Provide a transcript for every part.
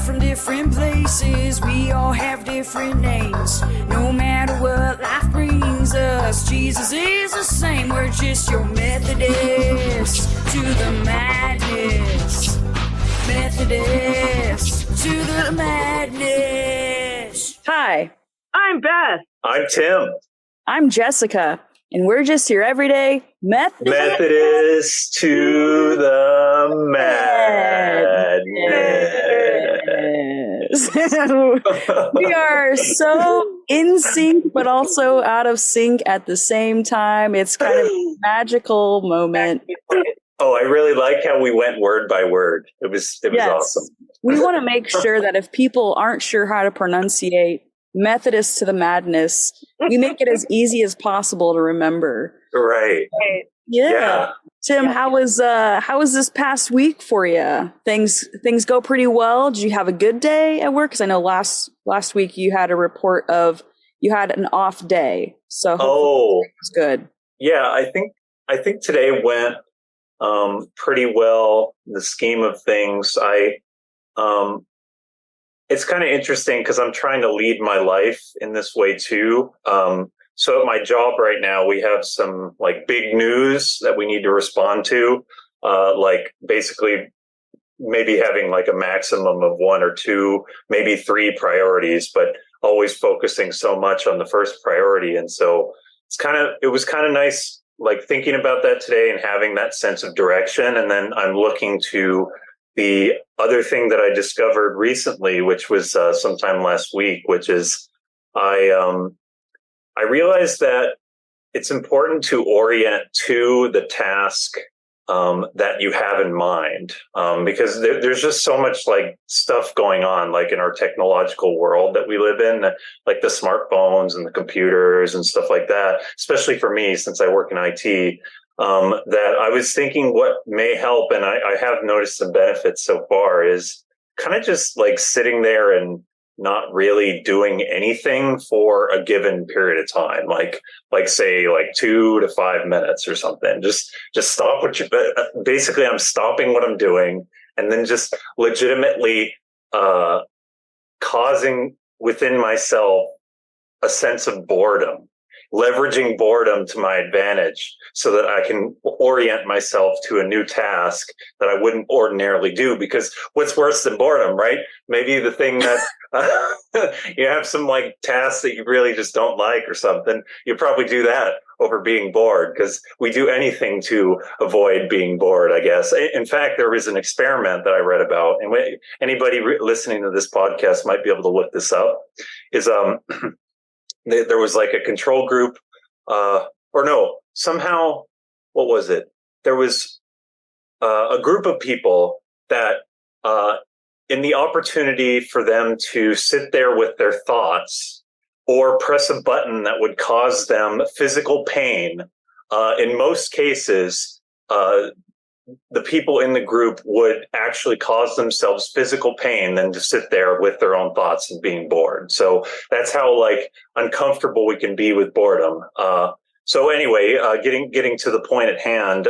from different places, we all have different names. No matter what life brings us, Jesus is the same. We're just your Methodist to the madness. Methodist to the madness. Hi. I'm Beth. I'm Tim. I'm Jessica. And we're just your everyday Methodist to the madness. We are so in sync, but also out of sync at the same time. It's kind of a magical moment. Oh, I really like how we went word by word. It was awesome. We want to make sure that if people aren't sure how to pronunciate Methodist to the madness, we make it as easy as possible to remember. Right. Yeah. Tim, how was this past week for you? Things go pretty well. Did you have a good day at work? Because I know last week you had a report of you had an off day. So it was good. Yeah, I think today went pretty well in the scheme of things. It's kind of interesting because I'm trying to lead my life in this way too. So at my job right now, we have some like big news that we need to respond to, like basically maybe having like a maximum of 1 or 2, maybe 3 priorities, but always focusing so much on the first priority. And so it was kind of nice, like thinking about that today and having that sense of direction. And then I'm looking to the other thing that I discovered recently, which was sometime last week, which is I realized that it's important to orient to the task that you have in mind, because there's just so much like stuff going on, like in our technological world that we live in, like the smartphones and the computers and stuff like that, especially for me, since I work in IT, that I was thinking what may help, and I have noticed some benefits so far, is kind of just like sitting there and not really doing anything for a given period of time, like say like 2 to 5 minutes or something. Just stop what you. Basically, I'm stopping what I'm doing, and then just legitimately causing within myself a sense of boredom, leveraging boredom to my advantage so that I can orient myself to a new task that I wouldn't ordinarily do. Because what's worse than boredom, right? Maybe the thing that you have some like tasks that you really just don't like or something, you probably do that over being bored, because we do anything to avoid being bored, I guess. In fact, there was an experiment that I read about, and anybody listening to this podcast might be able to look this up, is there was like a control group, somehow, what was it? There was a group of people that in the opportunity for them to sit there with their thoughts or press a button that would cause them physical pain, in most cases, the people in the group would actually cause themselves physical pain than to sit there with their own thoughts and being bored. So that's how like uncomfortable we can be with boredom. So anyway, getting to the point at hand,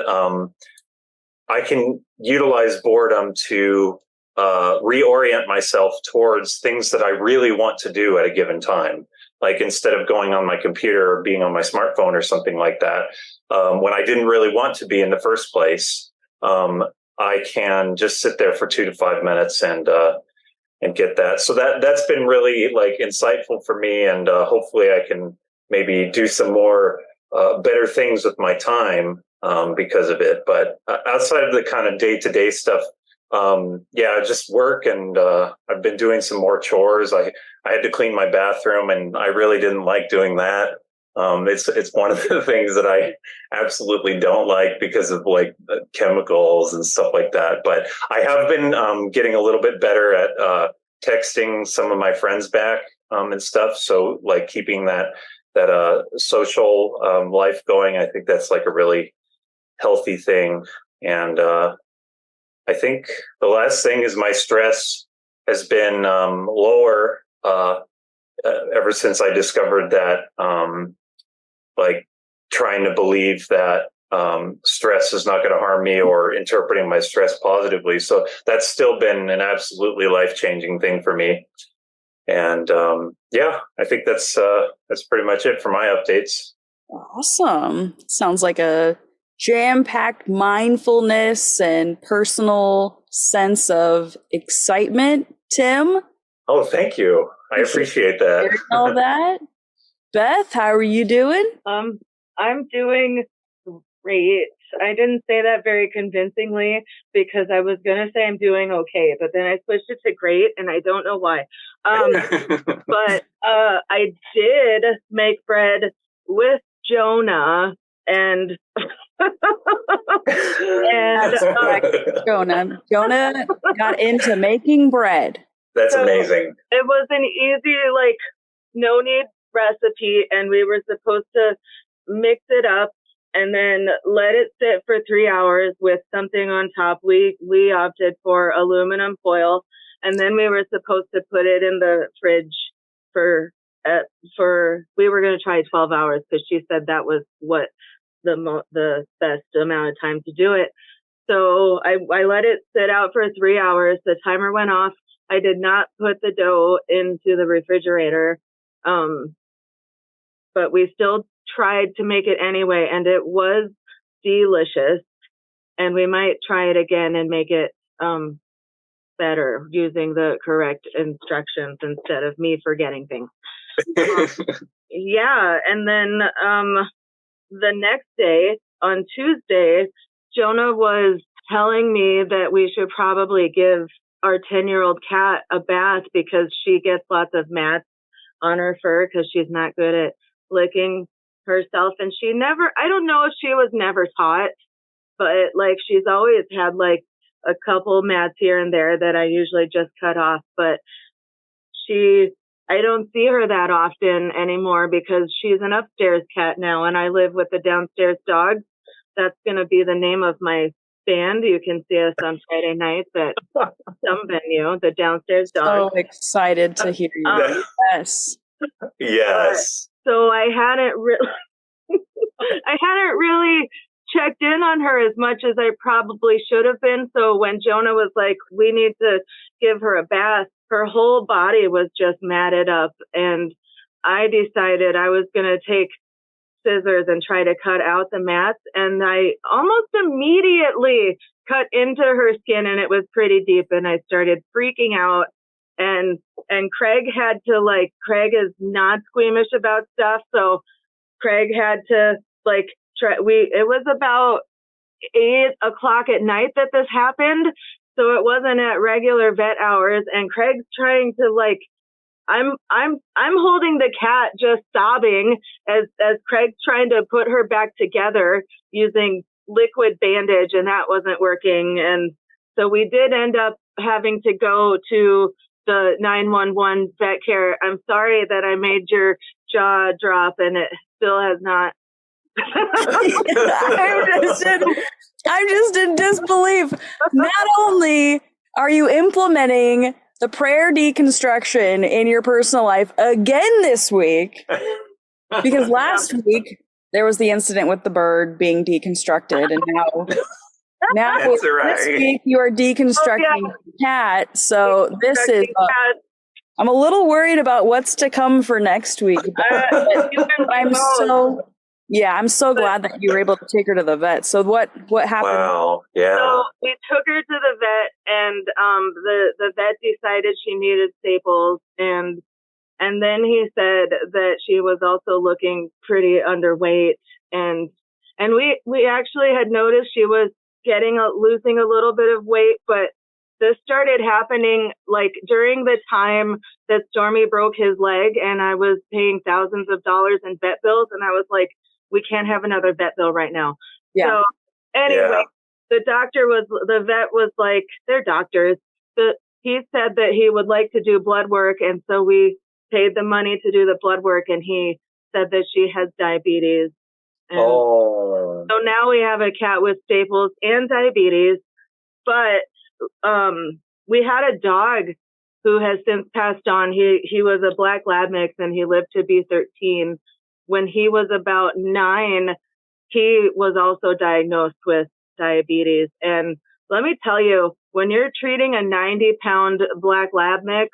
I can utilize boredom to reorient myself towards things that I really want to do at a given time. Like instead of going on my computer or being on my smartphone or something like that, when I didn't really want to be in the first place, I can just sit there for 2 to 5 minutes and get that. So that's been really like insightful for me, and hopefully I can maybe do some more better things with my time because of it. But outside of the kind of day-to-day stuff, just work, and I've been doing some more chores. I had to clean my bathroom, and I really didn't like doing that. It's one of the things that I absolutely don't like because of like chemicals and stuff like that. But I have been getting a little bit better at texting some of my friends back and stuff. So like keeping that social life going, I think that's like a really healthy thing. And I think the last thing is my stress has been lower ever since I discovered that, like trying to believe that stress is not going to harm me, or interpreting my stress positively. So that's still been an absolutely life-changing thing for me. And I think that's pretty much it for my updates. Awesome. Sounds like a jam-packed mindfulness and personal sense of excitement, Tim. Oh, thank you. I appreciate that. All that. Beth, how are you doing? I'm doing great. I didn't say that very convincingly because I was going to say I'm doing okay, but then I switched it to great, and I don't know why. But I did make bread with Jonah, and Jonah got into making bread. That's amazing. It was an easy, no need recipe, and we were supposed to mix it up and then let it sit for 3 hours with something on top. We opted for aluminum foil, and then we were supposed to put it in the fridge for we were going to try 12 hours because she said that was what the best amount of time to do it. So I let it sit out for 3 hours. The timer went off. I did not put the dough into the refrigerator, but we still tried to make it anyway, and it was delicious. And we might try it again and make it better using the correct instructions instead of me forgetting things. And then the next day, on Tuesday, Jonah was telling me that we should probably give our 10-year-old cat a bath because she gets lots of mats on her fur because she's not good at licking herself. And I don't know if she was never taught, but she's always had a couple mats here and there that I usually just cut off. But I don't see her that often anymore because she's an upstairs cat now, and I live with a downstairs dog. That's going to be the name of my band. You can see us on Friday nights at some venue, the Downstairs Dog. So excited to hear you. Yes. Yes. So I hadn't really checked in on her as much as I probably should have been. So when Jonah was like, we need to give her a bath, her whole body was just matted up. And I decided I was going to take scissors and try to cut out the mats. And I almost immediately cut into her skin, and it was pretty deep. And I started freaking out. And Craig had to Craig is not squeamish about stuff. So Craig had to try. It was about 8:00 at night that this happened. So it wasn't at regular vet hours. And Craig's trying to I'm holding the cat just sobbing as Craig's trying to put her back together using liquid bandage, and that wasn't working. And so we did end up having to go to the 911 vet care. I'm sorry that I made your jaw drop, and it still has not. I'm just in disbelief. Not only are you implementing the prayer deconstruction in your personal life again this week, because last week there was the incident with the bird being deconstructed, and now That's right. This week you are deconstructing the cat. So this is I'm a little worried about what's to come for next week. I'm so glad that you were able to take her to the vet. So what happened? Wow. Yeah. So we took her to the vet, and the vet decided she needed staples, and then he said that she was also looking pretty underweight, and we actually had noticed she was losing a little bit of weight, but this started happening during the time that Stormy broke his leg, and I was paying thousands of dollars in vet bills, and I was like, we can't have another vet bill right now. Yeah. So anyway, the vet was like, they're doctors. He said that he would like to do blood work, and so we paid the money to do the blood work, and he said that she has diabetes. And so now we have a cat with staples and diabetes, but we had a dog who has since passed on. He was a black lab mix, and he lived to be 13. When he was about 9, he was also diagnosed with diabetes. And let me tell you, when you're treating a 90-pound black lab mix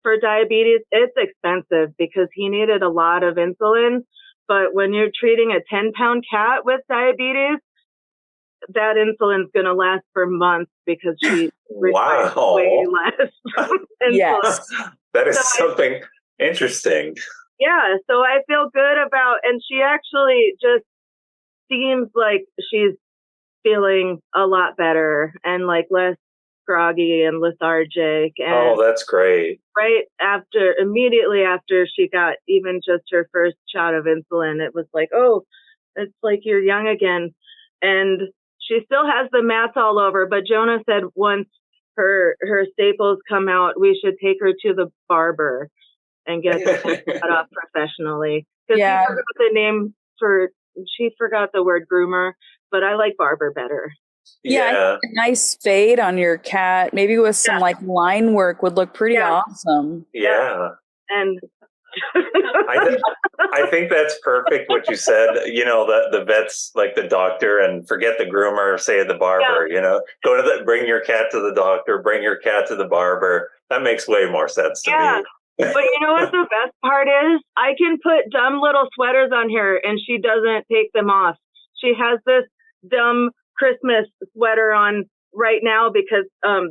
for diabetes, it's expensive because he needed a lot of insulin. But when you're treating a 10-pound cat with diabetes, that insulin's going to last for months because she requires way less insulin. Yes. That is something interesting. Yeah, so I feel good about, and she actually just seems like she's feeling a lot better and like less groggy and lethargic. And that's great. Right immediately after she got even just her first shot of insulin, it was like, oh, it's like you're young again. And she still has the mats all over, but Jonah said once her staples come out, we should take her to the barber and get cut off professionally. Because Yeah. she forgot the word groomer, but I like barber better. Yeah, I think a nice fade on your cat, maybe with some like line work, would look pretty awesome. Yeah. And I think that's perfect what you said. You know, the vet's like the doctor, and forget the groomer, say the barber. You know, bring your cat to the doctor, bring your cat to the barber. That makes way more sense to me. But you know what the best part is? I can put dumb little sweaters on her and she doesn't take them off. She has this dumb Christmas sweater on right now because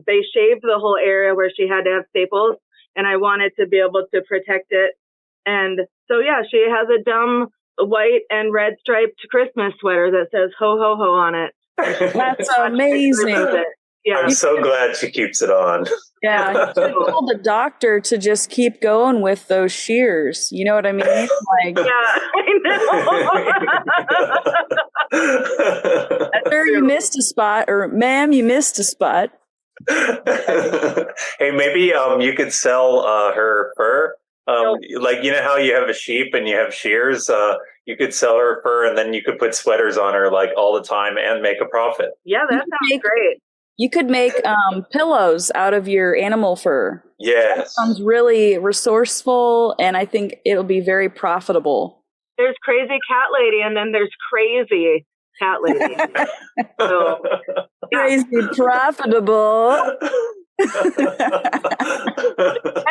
they shaved the whole area where she had to have staples, and I wanted to be able to protect it. And so, yeah, she has a dumb white and red striped Christmas sweater that says ho, ho, ho on it. That's amazing. Yeah. I'm so glad she keeps it on. Yeah, you should tell the doctor to just keep going with those shears. You know what I mean? Like, yeah, I know. Sir, you missed a spot, or ma'am, you missed a spot. Hey, maybe you could sell her fur. Like, you know how you have a sheep and you have shears? You could sell her fur, and then you could put sweaters on her like all the time and make a profit. Yeah, that sounds great. You could make pillows out of your animal fur. Yes. That sounds really resourceful, and I think it'll be very profitable. There's crazy cat lady, and then there's crazy cat lady. So, crazy profitable.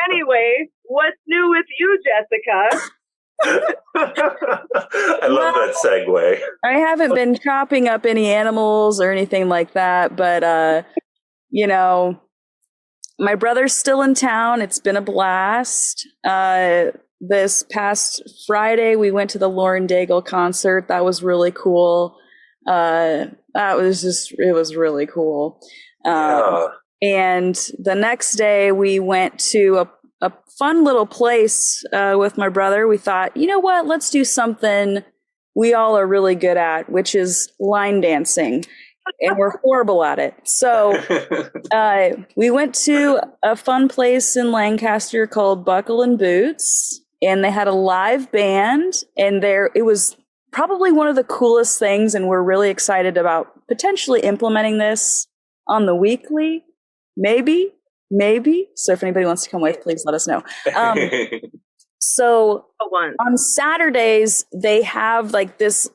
Anyway, what's new with you, Jessica? I love that segue. I haven't been chopping up any animals or anything like that, but you know, my brother's still in town. It's been a blast. This past Friday, we went to the Lauren Daigle concert. That was really cool. It was really cool. And the next day, we went to a fun little place with my brother. We thought, you know what, let's do something we all are really good at, which is line dancing. And we're horrible at it. So we went to a fun place in Lancaster called Buckle and Boots, and they had a live band, and it was probably one of the coolest things, and we're really excited about potentially implementing this on the weekly, maybe. So if anybody wants to come with, please let us know. So on Saturdays, they have like this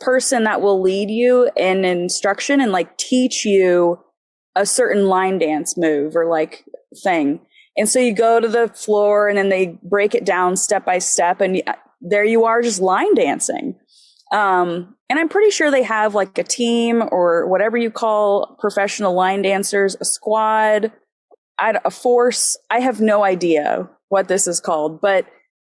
person that will lead you in instruction and like teach you a certain line dance move or like thing. And so you go to the floor and then they break it down step by step, and there you are just line dancing. And I'm pretty sure they have like a team or whatever you call professional line dancers, a squad, a force. I have no idea what this is called, but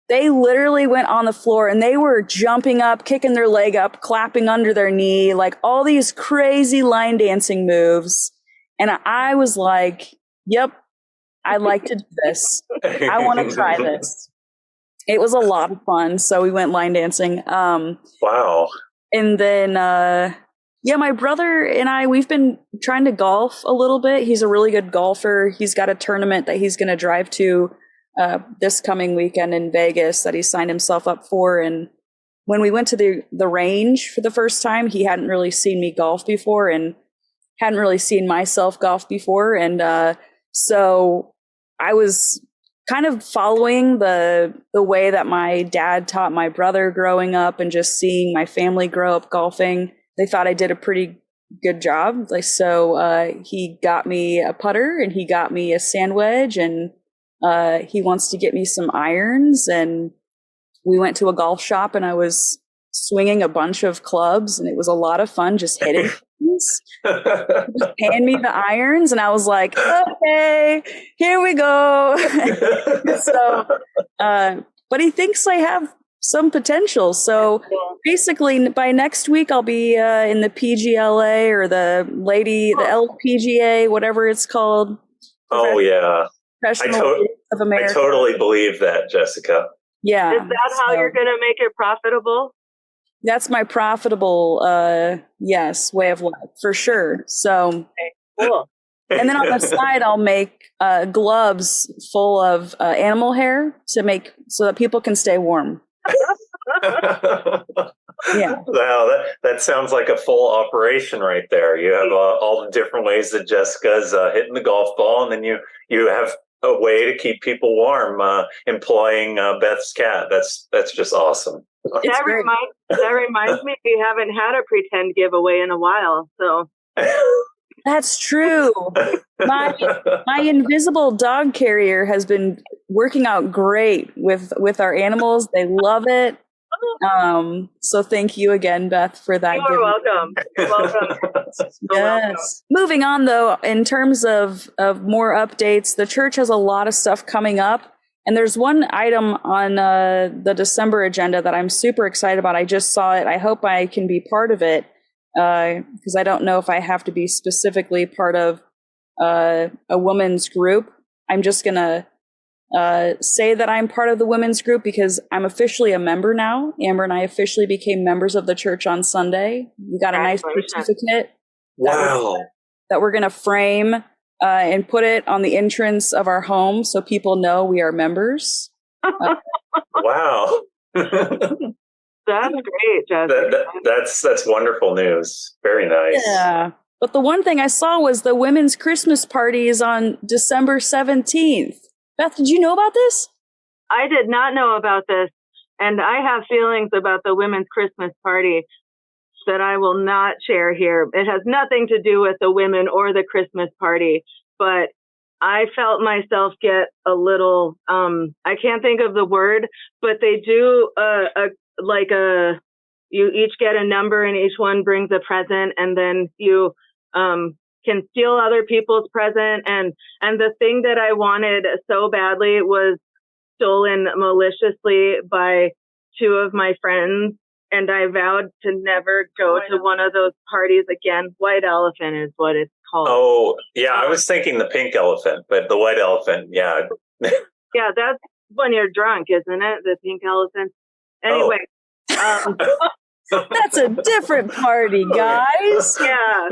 they literally went on the floor and they were jumping up, kicking their leg up, clapping under their knee, like all these crazy line dancing moves. And I was like, yep, I'd like to do this. I want to try this. It was a lot of fun. So we went line dancing. Wow. And then, my brother and I, we've been trying to golf a little bit. He's a really good golfer. He's got a tournament that he's going to drive to this coming weekend in Vegas that he signed himself up for. And when we went to the range for the first time, he hadn't really seen me golf before and hadn't really seen myself golf before. And so I was kind of following the way that my dad taught my brother growing up, and just seeing my family grow up golfing. They thought I did a pretty good job. So he got me a putter, and he got me a sand wedge, and he wants to get me some irons. And we went to a golf shop, and I was swinging a bunch of clubs, and it was a lot of fun just hitting things. Just hand me the irons, and I was like, okay, here we go. So, but he thinks I have some potential. So basically, by next week, I'll be in the PGLA or the LPGA, whatever it's called. Oh yeah, Professional of America. I totally believe that, Jessica. Yeah. Is that how you're going to make it profitable? That's my profitable, way of life for sure. So, okay, cool. And then on the side, I'll make gloves full of animal hair so that people can stay warm. Yeah. Wow, that sounds like a full operation right there. You have all the different ways that Jessica's hitting the golf ball, and then you have a way to keep people warm, employing Beth's cat. That's just awesome. That reminds me, we haven't had a pretend giveaway in a while, so. That's true. My invisible dog carrier has been working out great with our animals. They love it. So thank you again, Beth, for that. You're welcome. You're welcome. Yes. Moving on, though, in terms of more updates, the church has a lot of stuff coming up. And there's one item on the December agenda that I'm super excited about. I just saw it. I hope I can be part of it, because I don't know if I have to be specifically part of a women's group. I'm just going to say that I'm part of the women's group because I'm officially a member now. Amber and I officially became members of the church on Sunday. We got a nice certificate. Wow. That we're going to frame and put it on the entrance of our home so people know we are members. Wow. That's great, Jessica. That's wonderful news. Very nice. Yeah. But the one thing I saw was the women's Christmas party is on December 17th. Beth, did you know about this? I did not know about this. And I have feelings about the women's Christmas party that I will not share here. It has nothing to do with the women or the Christmas party, but I felt myself get a little, I can't think of the word, but they do you each get a number and each one brings a present, and then you can steal other people's present. And the thing that I wanted so badly was stolen maliciously by two of my friends. And I vowed to never go to one of those parties again. White elephant is what it's called. Oh, yeah. I was thinking the pink elephant, but the white elephant, yeah. Yeah, that's when you're drunk, isn't it? The pink elephant. Anyway. Oh. That's a different party, guys. Yeah.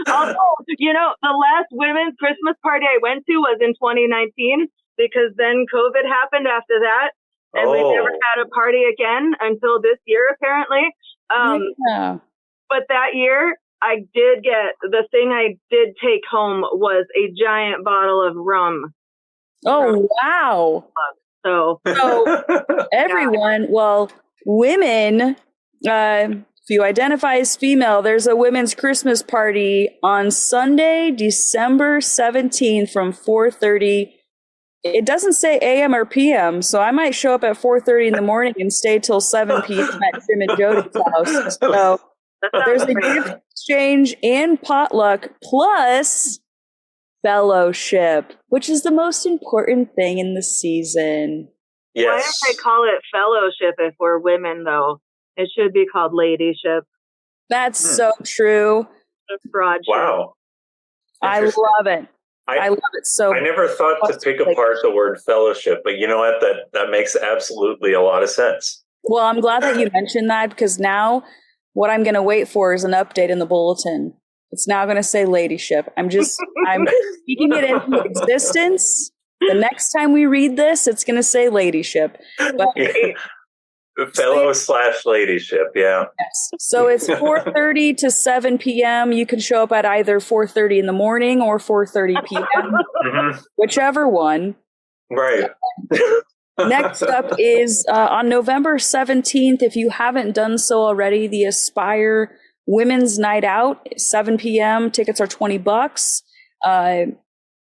Although, the last women's Christmas party I went to was in 2019 because then COVID happened after that. And we never had a party again until this year, apparently. Yeah. But that year, I did get, the thing I did take home was a giant bottle of rum. Oh, wow. So everyone, women, if you identify as female, there's a women's Christmas party on Sunday, December 17th from 4:30. It doesn't say AM or PM, so I might show up at 4:30 in the morning and stay till 7 p.m. at Tim and Jody's house. So there's a gift exchange and potluck plus fellowship, which is the most important thing in the season. Yes. Why don't they call it fellowship if we're women, though? It should be called ladyship. That's so true. It's broad. Wow. I love it. I love it so I never thought to pick apart the word fellowship, but you know what? That makes absolutely a lot of sense. Well, I'm glad that you mentioned that because now what I'm going to wait for is an update in the bulletin. It's now going to say ladyship. I'm speaking it into existence. The next time we read this, it's going to say ladyship. But Fellow / ladyship, yeah. Yes. So it's 4:30 to 7 p.m. You can show up at either 4:30 in the morning or 4:30 p.m., whichever one. Right. Next up is on November 17th, if you haven't done so already, the Aspire Women's Night Out, 7 p.m. Tickets are $20.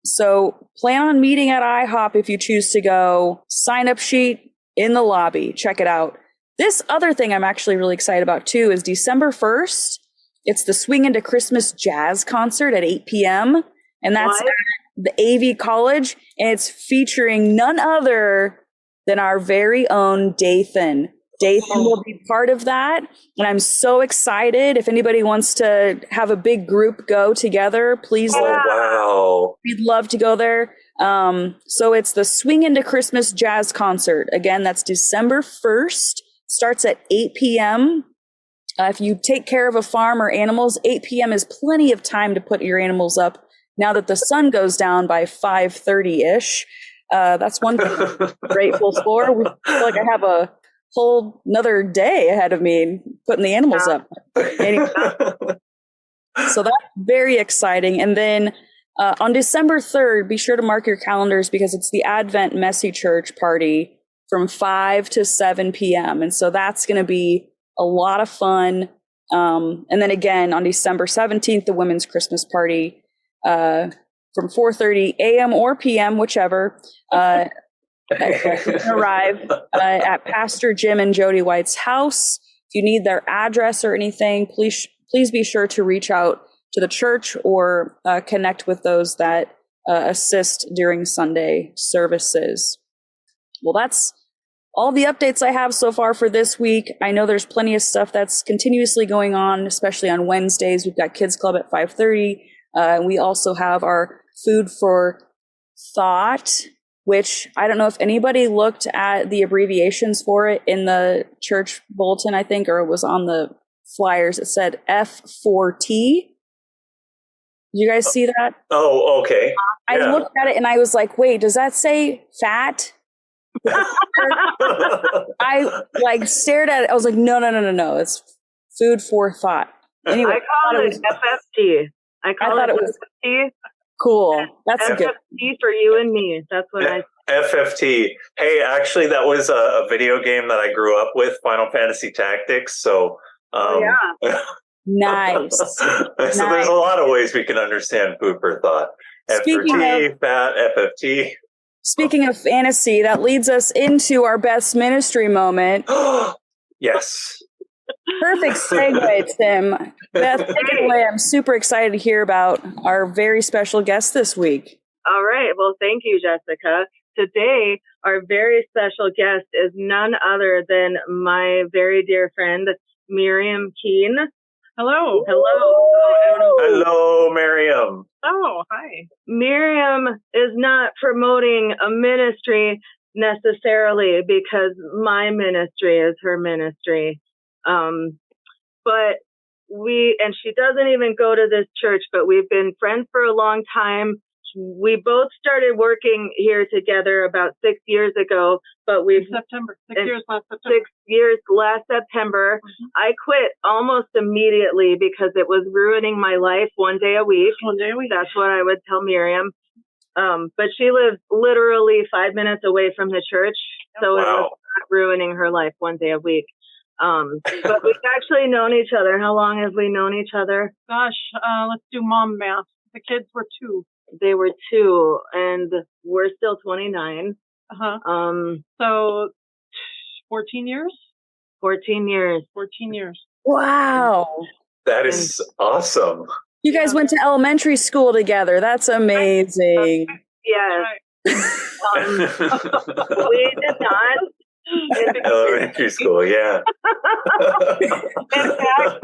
So plan on meeting at IHOP if you choose to go. Sign up sheet in the lobby. Check it out. This other thing I'm actually really excited about too is December 1st. It's the Swing Into Christmas Jazz Concert at 8 p.m. And that's at the AV College. And it's featuring none other than our very own Dathan. Dathan will be part of that. And I'm so excited. If anybody wants to have a big group go together, please. Oh, wow. We'd love to go there. So it's the Swing Into Christmas Jazz Concert. Again, that's December 1st. Starts at 8 p.m. If you take care of a farm or animals, 8 p.m. is plenty of time to put your animals up. Now that the sun goes down by 5:30-ish, that's one thing I'm grateful for. I feel like I have a whole another day ahead of me putting the animals up. Anyway, so that's very exciting. And then on December 3rd, be sure to mark your calendars because it's the Advent Messy Church party from 5 to 7 p.m. And so that's going to be a lot of fun. And then again, on December 17th, the Women's Christmas Party from 4:30 a.m. or p.m., whichever, arrive at Pastor Jim and Jody White's house. If you need their address or anything, please be sure to reach out to the church or connect with those that assist during Sunday services. Well, that's all the updates I have so far for this week. I know there's plenty of stuff that's continuously going on, especially on Wednesdays. We've got Kids Club at 5:30. And we also have our Food for Thought, which I don't know if anybody looked at the abbreviations for it in the church bulletin, I think, or it was on the flyers. It said F4T. You guys see that? Oh, okay. I looked at it and I was like, wait, does that say fat? I stared at it. I was like, no. It's Food for Thought. Anyway, I call it FFT. I thought it was FFT. Cool. That's FFT good. for you and me. That's what I. FFT. Hey, actually, that was a video game that I grew up with, Final Fantasy Tactics. So, Nice. So there's a lot of ways we can understand food for thought. FFT, fat, FFT. Speaking of fantasy, that leads us into our best ministry moment. Yes. Perfect segue, Tim. Beth, take it away. I'm super excited to hear about our very special guest this week. All right. Well, thank you, Jessica. Today, our very special guest is none other than my very dear friend, Miriam Keene. Hello. Hello, Miriam. Oh, hi. Miriam is not promoting a ministry necessarily because my ministry is her ministry. But and she doesn't even go to this church, but we've been friends for a long time. We both started working here together about 6 years ago, but September. 6 years last September. 6 years last September. Mm-hmm. I quit almost immediately because it was ruining my life one day a week. That's what I would tell Miriam. But she lives literally 5 minutes away from the church, so It was not ruining her life one day a week. But we've actually known each other. How long have we known each other? Gosh, let's do mom math. The kids were 2. They were 2, and we're still 29. So 14 years? 14 years. 14 years. Wow. That is awesome. You guys went to elementary school together. That's amazing. Yes. We did not. Elementary school, yeah. In fact,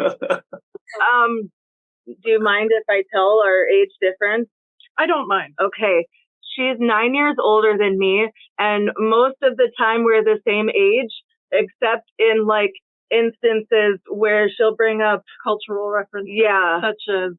do you mind if I tell our age difference? I don't mind. Okay. She's 9 years older than me, and most of the time we're the same age, except in instances where she'll bring up cultural references. Yeah. Such as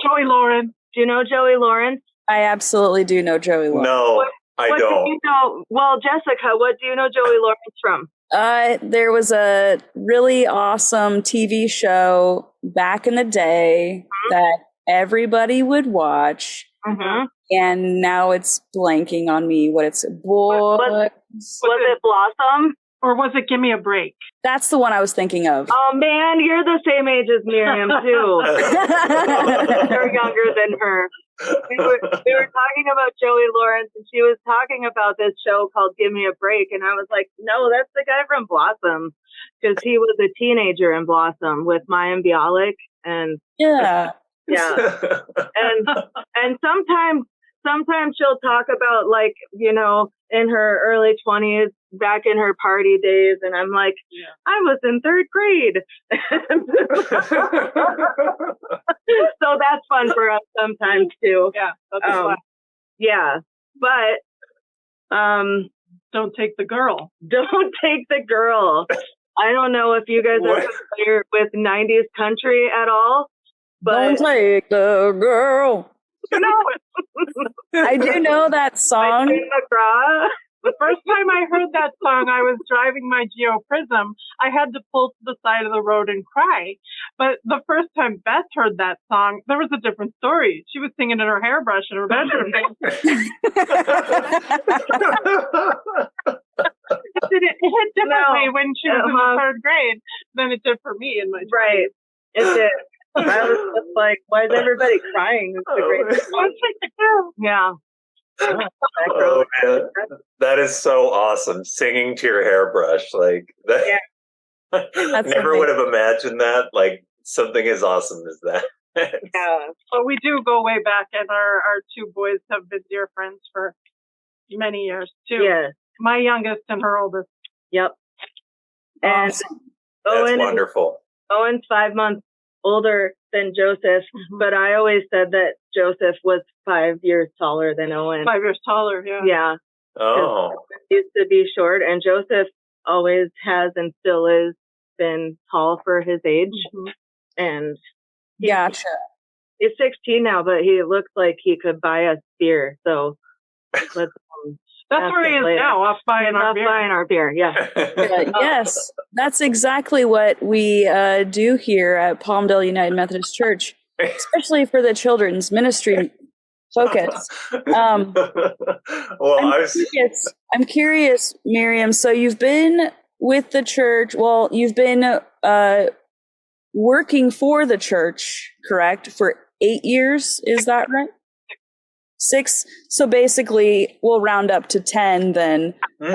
Joey Lawrence. Do you know Joey Lawrence? I absolutely do know Joey Lawrence. No, I don't. Do you know? Well, Jessica, what do you know Joey Lawrence from? There was a really awesome TV show back in the day that everybody would watch, and now it's blanking on me what it's. Was it Blossom? Or was it Give Me a Break? That's the one I was thinking of. Oh man, you're the same age as Miriam too. You're younger than her. We were talking about Joey Lawrence, and she was talking about this show called Give Me a Break, and I was like, no, that's the guy from Blossom, because he was a teenager in Blossom with Mayim Bialik, and Yeah. and sometimes she'll talk about, like, you know, in her early 20s, back in her party days, and I'm like, I was in 3rd grade. So that's fun for us sometimes too. Yeah, that's fun. Yeah, but Don't take the girl. don't take the girl. I don't know if you guys are familiar with 90s country at all, Don't but take the girl. I do know that song. McGraw. The first time I heard that song, I was driving my Geo Prism. I had to pull to the side of the road and cry. But the first time Beth heard that song, there was a different story. She was singing in her hairbrush in her bedroom. It hit differently when she was in the 3rd grade than it did for me in my 20s. Right. It did. I was just like, why is everybody crying? It's the great Don't take the girl. Yeah. Oh, man. That is so awesome. Singing to your hairbrush. Like that. Yeah. Never would have imagined that. Like something as awesome as that. Yeah. But we do go way back, and our 2 boys have been dear friends for many years, too. Yeah. My youngest and her oldest. Yep. And Awesome. That's wonderful. Owen's 5 months older than Joseph, but I always said that Joseph was 5 years taller than Owen. 5 years taller, yeah. Yeah. Oh. He used to be short, and Joseph always has and still is been tall for his age. And Gotcha. he's 16 now, but he looks like he could buy us beer. So let's That's where he is later. now, off buying our beer. buying our beer. Yeah. Yes, that's exactly what we do here at Palmdale United Methodist Church, especially for the children's ministry focus. Well, I'm curious, Miriam. So you've been with the church. Well, you've been working for the church, correct? For 8 years, is that right? 6. So basically, we'll round up to 10 then. 10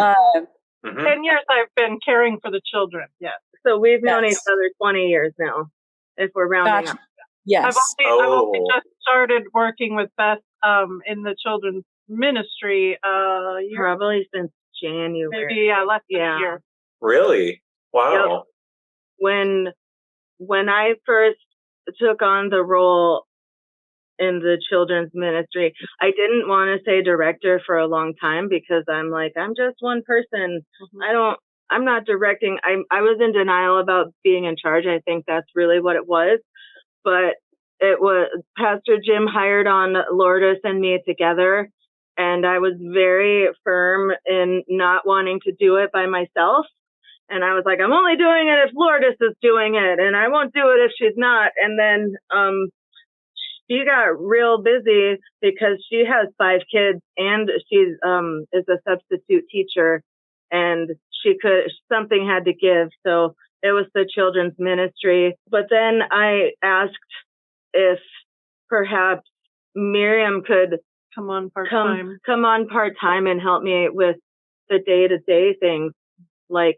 years I've been caring for the children, yes. So we've known each other 20 years now, if we're rounding up. Yes. I've only just started working with Beth in the children's ministry Probably since January. maybe less than a year. Really? Wow. Yep. When I first took on the role in the children's ministry, I didn't want to say director for a long time because I'm like, I'm just one person. I'm not directing. I was in denial about being in charge. I think that's really what it was. But it was Pastor Jim hired on Lourdes and me together. And I was very firm in not wanting to do it by myself. And I was like, I'm only doing it if Lourdes is doing it, and I won't do it if she's not. And then she got real busy because she has 5 kids and she is a substitute teacher, and something had to give. So it was the children's ministry. But then I asked if perhaps Miriam could come on part-time. Come on part-time and help me with the day-to-day things, like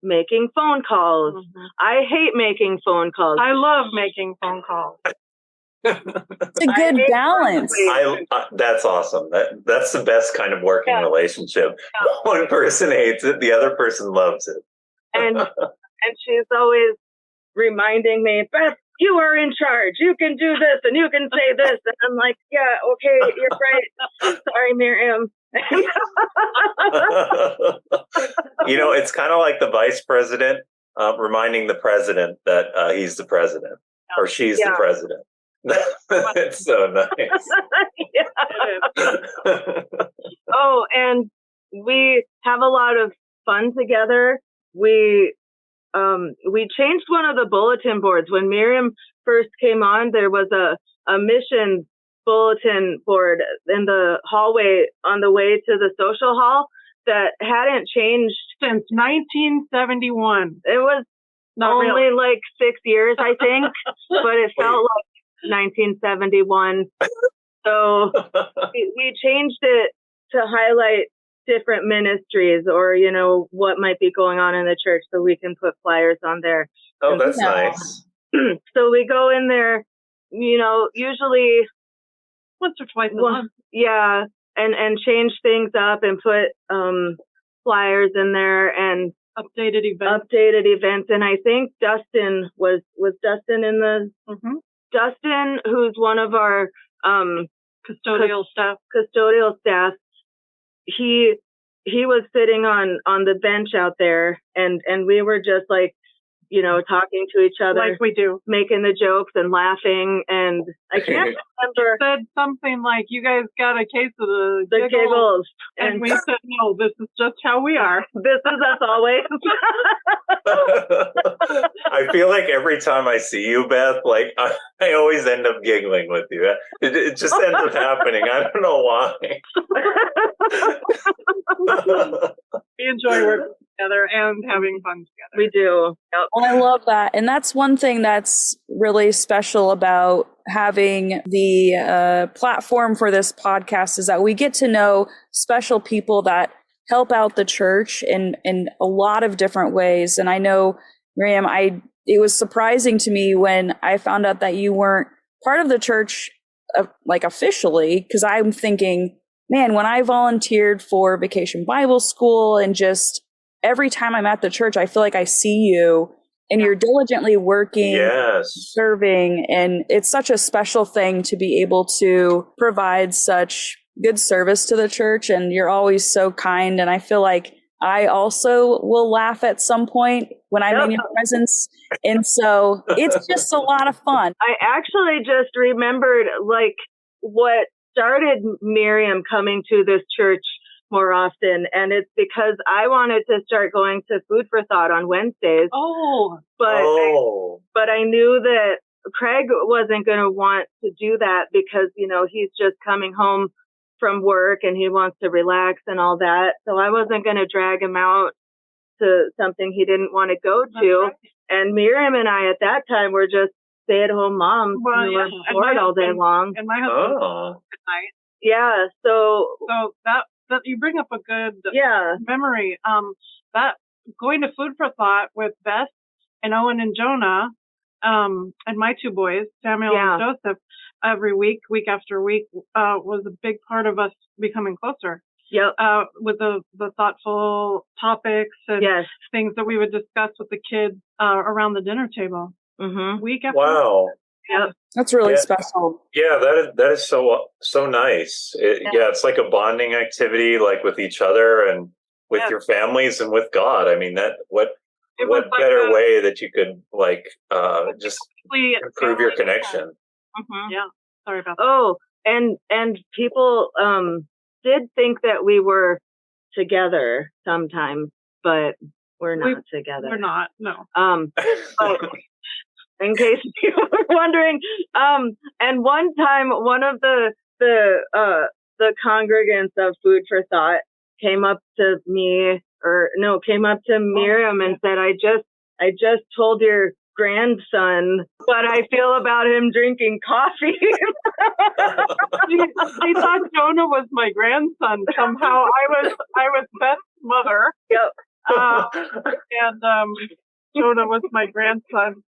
making phone calls. I hate making phone calls. I love making phone calls. It's a good balance. That's awesome. That's the best kind of working relationship. One person hates it, the other person loves it. And she's always reminding me, Beth, you are in charge. You can do this and you can say this. And I'm like, yeah, okay, you're right. Sorry, Miriam. It's kind of like the vice president reminding the president that he's the president or she's the president. It's so nice. Oh, and we have a lot of fun together. we changed one of the bulletin boards. When Miriam first came on, there was a mission bulletin board in the hallway on the way to the social hall that hadn't changed since 1971. It was Not only really. like 6 years, I think, but it felt like 1971. So we changed it to highlight different ministries or, what might be going on in the church so we can put flyers on there. Oh, that's nice. So we go in there, usually Once or twice a month. Yeah, and change things up and put flyers in there and Updated events. And I think Dustin was Dustin in the Dustin, who's one of our custodial staff. He was sitting on the bench out there, and we were just like, talking to each other, like we do, making the jokes and laughing. And I can't remember. Said something like, "You guys got a case of the giggles," and we said, "No, this is just how we are. This is us always." I feel like every time I see you, Beth, like I always end up giggling with you. It just ends up happening. I don't know why. We enjoy working together and having fun together. We do. Yep. Well, I love that. And that's one thing that's really special about having the platform for this podcast is that we get to know special people that help out the church in a lot of different ways. And I know, Miriam, it was surprising to me when I found out that you weren't part of the church like officially, because I'm thinking, man, when I volunteered for Vacation Bible School and just every time I'm at the church, I feel like I see you and you're diligently working, yes, serving. And it's such a special thing to be able to provide such good service to the church. And you're always so kind. And I feel like I also will laugh at some point when I'm in your presence. And so it's just a lot of fun. I actually just remembered like what started Miriam coming to this church more often, and it's because I wanted to start going to Food for Thought on Wednesdays. But I knew that Craig wasn't going to want to do that because he's just coming home from work and he wants to relax and all that. So I wasn't going to drag him out to something he didn't want to go to. Right. And Miriam and I at that time were just stay-at-home moms who were bored all day long. And my husband at night. Yeah, so that you bring up a good memory. That going to Food for Thought with Beth and Owen and Jonah, and my two boys, Samuel and Joseph, every week after week, was a big part of us becoming closer. Yep. With the thoughtful topics and things that we would discuss with the kids around the dinner table. Mm-hmm. Week after wow. week. Yeah. That's really special. Yeah, that is so nice. It's like a bonding activity, like with each other and with your families and with God. I mean, what better way that you could just improve your connection. Mm-hmm. Yeah. Sorry about that. Oh, and people did think that we were together sometimes, but we're not together. We're not. No. But in case you were wondering, and one time, one of the congregants of Food for Thought came up to Miriam and said, I just told your grandson what I feel about him drinking coffee. They thought Jonah was my grandson somehow. I was Beth's mother. Yep. And Jonah was my grandson.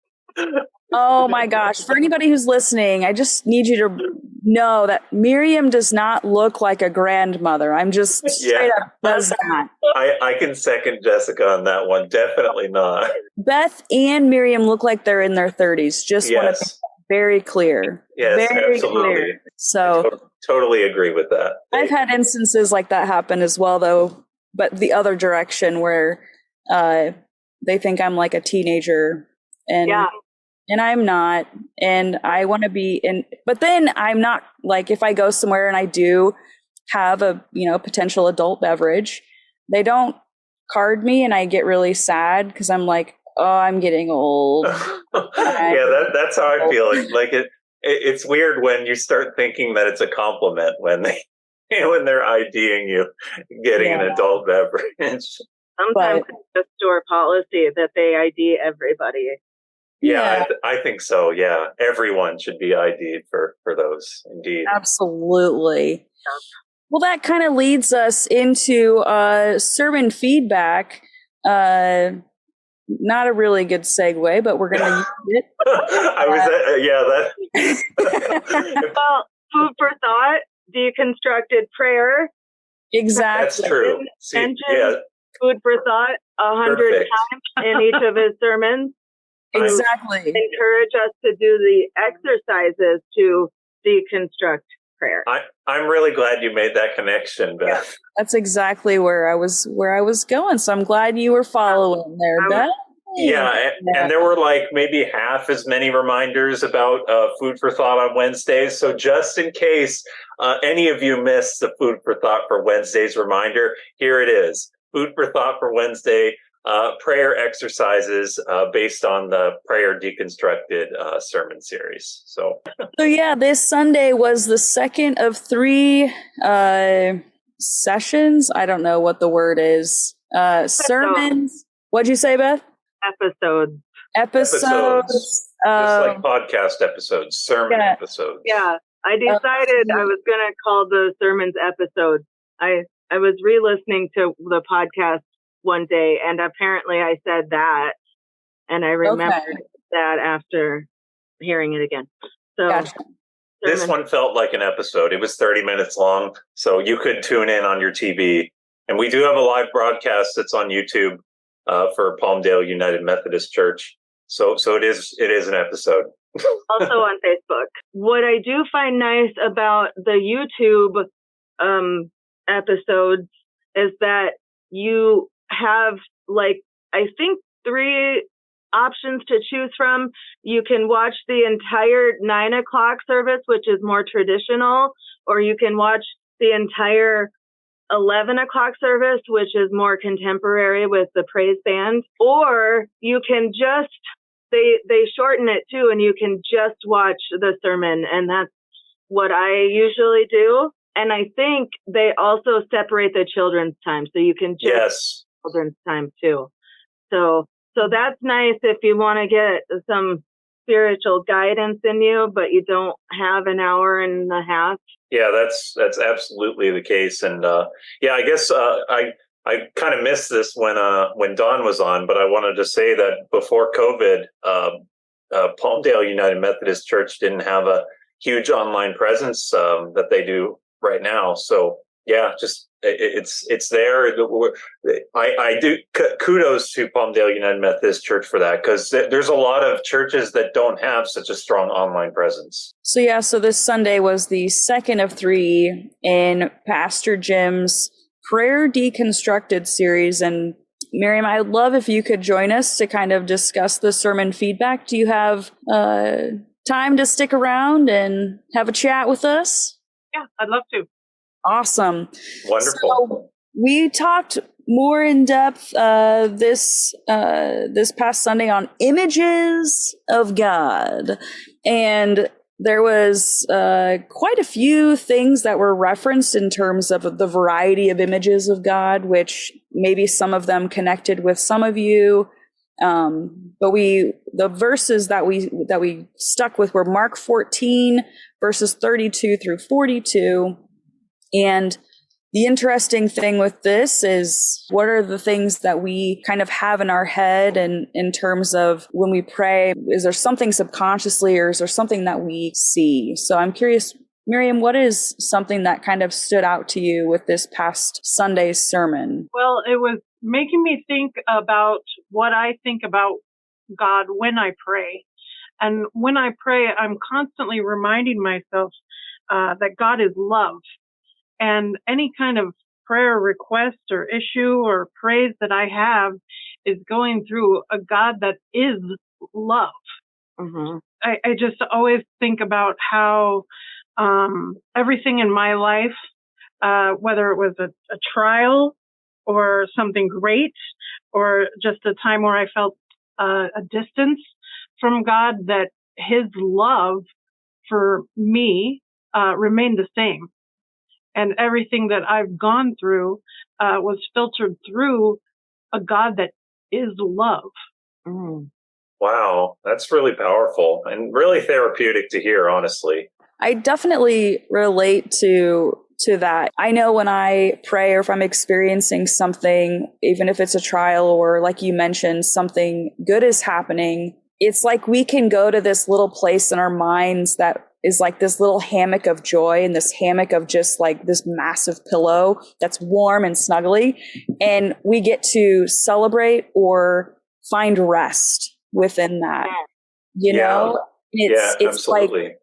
Oh my gosh. For anybody who's listening, I just need you to know that Miriam does not look like a grandmother. I'm just straight up does not. I can second Jessica on that one. Definitely not. Beth and Miriam look like they're in their 30s. Just want to be very clear. Yes, very absolutely. clear. So totally agree with that. I've had instances like that happen as well, though, but the other direction where they think I'm like a teenager and I'm not, and I want to be in, but then I'm not, like if I go somewhere and I do have a potential adult beverage, they don't card me, and I get really sad because I'm like, oh, I'm getting old. That's how I feel. It's weird when you start thinking that it's a compliment when they're IDing you getting an adult beverage. Sometimes it's a store policy that they ID everybody. Yeah, I think so. Yeah, everyone should be ID'd for those. Indeed, absolutely. Yeah. Well, that kind of leads us into sermon feedback. Not a really good segue, but we're going to use it. Well, food for thought, deconstructed prayer. Exactly. That's true. Food for thought 100 times in each of his sermons. Exactly. Encourage us to do the exercises to deconstruct prayer. I'm really glad you made that connection, Beth. Yeah, that's exactly where I was going. So I'm glad you were following there, Beth. Yeah, and there were like maybe half as many reminders about food for thought on Wednesdays. So just in case any of you missed the food for thought for Wednesday's reminder, here it is. Food for thought for Wednesday, prayer exercises based on the Prayer Deconstructed sermon series. So yeah, this Sunday was the second of 3 sessions. I don't know what the word is. Sermons. What'd you say, Beth? Episodes. Just like podcast episodes, sermon episodes. Yeah, I decided I was going to call the sermons episodes. I was re-listening to the podcast one day, and apparently I said that, and I remembered that after hearing it again. So gotcha. This one felt like an episode. It was 30 minutes long, so you could tune in on your TV. And we do have a live broadcast that's on YouTube for Palmdale United Methodist Church. So it is an episode. Also on Facebook. What I do find nice about the YouTube episodes is that you have, like, I think 3 options to choose from. You can watch the entire 9 o'clock service, which is more traditional, or you can watch the entire 11 o'clock service, which is more contemporary with the praise band, or you can just, they shorten it too, and you can just watch the sermon. And that's what I usually do. And I think they also separate the children's time. So you can just children's time too. So that's nice if you want to get some spiritual guidance in you, but you don't have an hour and a half. Yeah, that's absolutely the case. And I guess I kind of missed this when Dawn was on, but I wanted to say that before COVID, Palmdale United Methodist Church didn't have a huge online presence that they do right now. So yeah, just it's there. I do kudos to Palmdale United Methodist Church for that, because there's a lot of churches that don't have such a strong online presence. So this Sunday was the second of 3 in Pastor Jim's Prayer Deconstructed series. And Miriam, I'd love if you could join us to kind of discuss the sermon feedback. Do you have time to stick around and have a chat with us? Yeah, I'd love to. Awesome. Wonderful. So we talked more in depth this past Sunday on images of God. And there was quite a few things that were referenced in terms of the variety of images of God, which maybe some of them connected with some of you. But the verses that we stuck with were Mark 14, verses 32 through 42. And the interesting thing with this is, what are the things that we kind of have in our head, and in terms of when we pray, is there something subconsciously, or is there something that we see? So I'm curious, Miriam, what is something that kind of stood out to you with this past Sunday's sermon? Well, it was making me think about what I think about God when I pray. And when I pray, I'm constantly reminding myself that God is love. And any kind of prayer request or issue or praise that I have is going through a God that is love. Mm-hmm. I just always think about how everything in my life, whether it was a trial or something great, or just a time where I felt a distance from God, that his love for me remained the same. And everything that I've gone through was filtered through a God that is love. Mm. Wow, that's really powerful and really therapeutic to hear, honestly. I definitely relate to that. I know when I pray or if I'm experiencing something, even if it's a trial or like you mentioned, something good is happening, it's like we can go to this little place in our minds that is like this little hammock of joy and this hammock of just like this massive pillow that's warm and snuggly. And we get to celebrate or find rest within that, you know? It's like absolutely.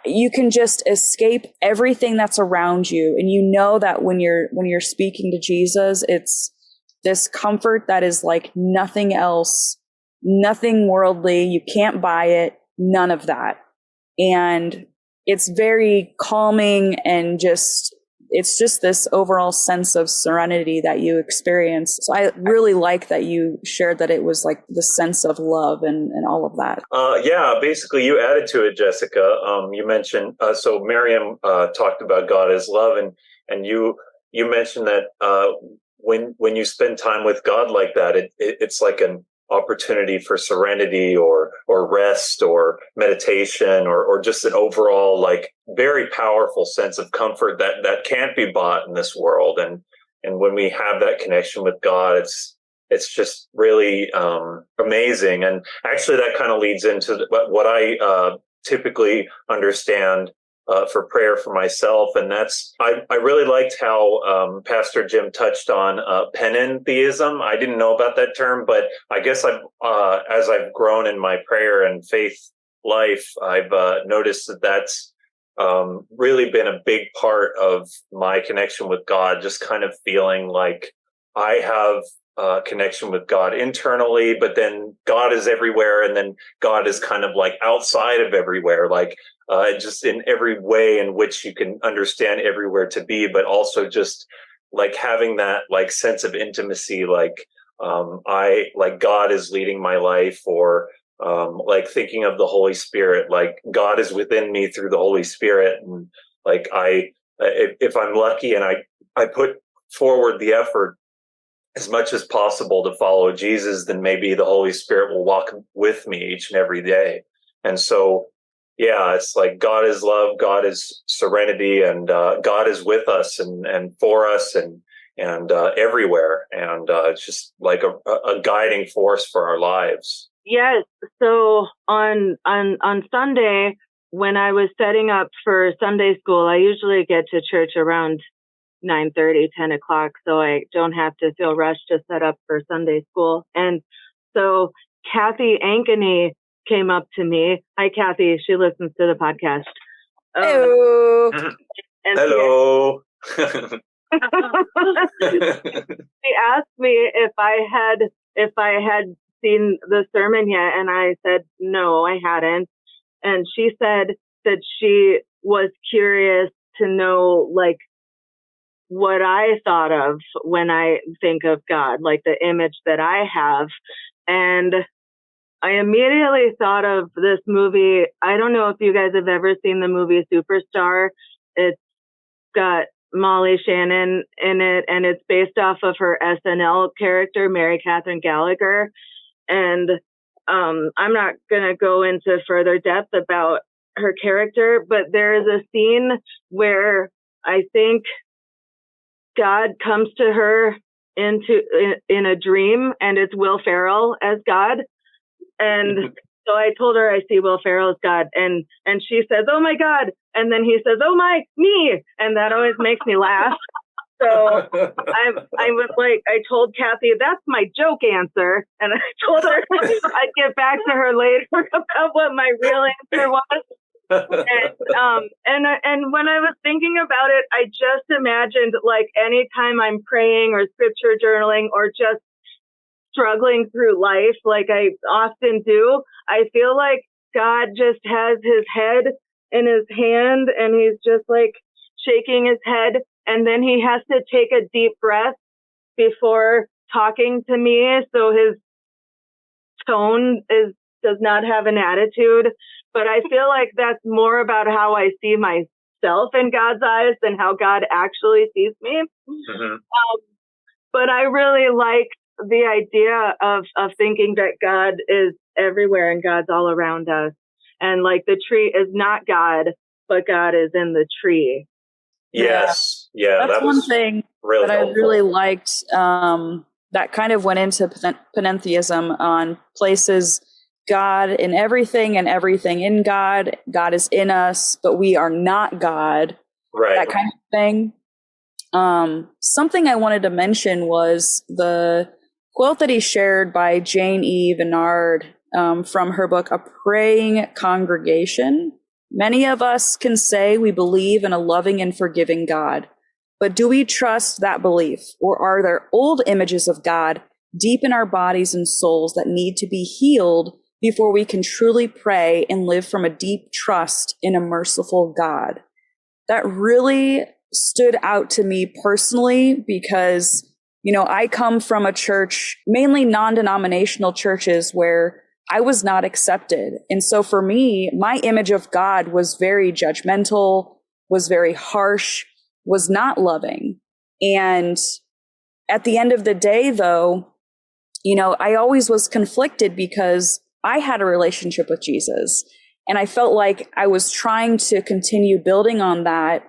you can just escape everything that's around you. And you know that when you're speaking to Jesus, it's this comfort that is like nothing else, nothing worldly. You can't buy it, none of that. And it's very calming and it's just this overall sense of serenity that you experience. So I really like that you shared that it was like the sense of love and all of that. Yeah, basically you added to it, Jessica. You mentioned, so Miriam talked about God as love, and you mentioned that when you spend time with God like that, it's like an opportunity for serenity or rest or meditation or just an overall like very powerful sense of comfort that can't be bought in this world. And when we have that connection with God, it's just really amazing. And actually that kind of leads into what I typically understand for prayer for myself. And that's, I really liked how Pastor Jim touched on panentheism. I didn't know about that term, but I guess as I've grown in my prayer and faith life, I've noticed that that's really been a big part of my connection with God, just kind of feeling like I have connection with God internally, but then God is everywhere, and then God is kind of like outside of everywhere, like just in every way in which you can understand everywhere to be, but also just like having that like sense of intimacy, like I like God is leading my life, or like thinking of the Holy Spirit, like God is within me through the Holy Spirit, and like if I'm lucky and I put forward the effort as much as possible to follow Jesus, then maybe the Holy Spirit will walk with me each and every day. And so, yeah, it's like God is love, God is serenity, and God is with us and for us and everywhere. And it's just like a guiding force for our lives. Yes. So on Sunday, when I was setting up for Sunday school, I usually get to church around 9:30, 10 o'clock, so I don't have to feel rushed to set up for Sunday school. And so Kathy Ankeny came up to me. Hi, Kathy. She listens to the podcast. Hello. And Hello. she asked me if I had seen the sermon yet, and I said no, I hadn't. And she said that she was curious to know like what I thought of when I think of God, like the image that I have. And I immediately thought of this movie. I don't know if you guys have ever seen the movie Superstar. It's got Molly Shannon in it, and it's based off of her SNL character, Mary Catherine Gallagher. And I'm not going to go into further depth about her character, but there is a scene where I think God comes to her in a dream, and it's Will Ferrell as God. And so I told her I see Will Ferrell as God, and she says, "Oh my God!" And then he says, "Oh my me," and that always makes me laugh. So I was like, I told Kathy, that's my joke answer, and I told her I'd get back to her later about what my real answer was. And when I was thinking about it, I just imagined like anytime I'm praying or scripture journaling or just struggling through life, like I often do, I feel like God just has his head in his hand and he's just like shaking his head. And then he has to take a deep breath before talking to me, so his tone does not have an attitude. But I feel like that's more about how I see myself in God's eyes than how God actually sees me. Mm-hmm. But I really like the idea of thinking that God is everywhere and God's all around us. And like the tree is not God, but God is in the tree. Yes. Yeah. That's that one was thing really that I helpful. really liked, that kind of went into panentheism on places God in everything and everything in God. God is in us, but we are not God. Right. That kind of thing. Something I wanted to mention was the quote that he shared by Jane E. Vennard from her book, A Praying Congregation. Many of us can say we believe in a loving and forgiving God, but do we trust that belief? Or are there old images of God deep in our bodies and souls that need to be healed before we can truly pray and live from a deep trust in a merciful God? That really stood out to me personally because, I come from a church, mainly non-denominational churches, where I was not accepted. And so for me, my image of God was very judgmental, was very harsh, was not loving. And at the end of the day, though, I always was conflicted because I had a relationship with Jesus. And I felt like I was trying to continue building on that,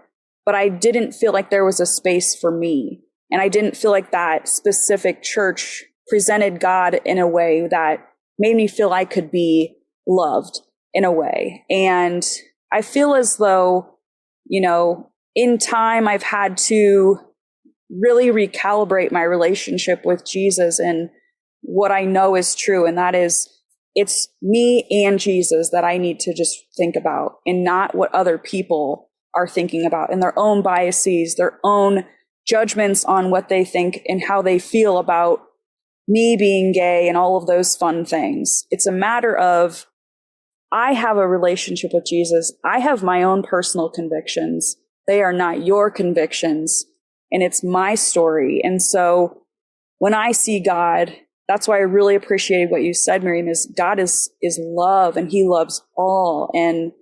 but I didn't feel like there was a space for me. And I didn't feel like that specific church presented God in a way that made me feel I could be loved in a way. And I feel as though, in time I've had to really recalibrate my relationship with Jesus and what I know is true. And that is, it's me and Jesus that I need to just think about and not what other people are thinking about and their own biases, their own judgments on what they think and how they feel about me being gay and all of those fun things. It's a matter of, I have a relationship with Jesus. I have my own personal convictions. They are not your convictions, and it's my story. And so when I see God, that's why I really appreciated what you said, Miriam, is God is love, and he loves all. And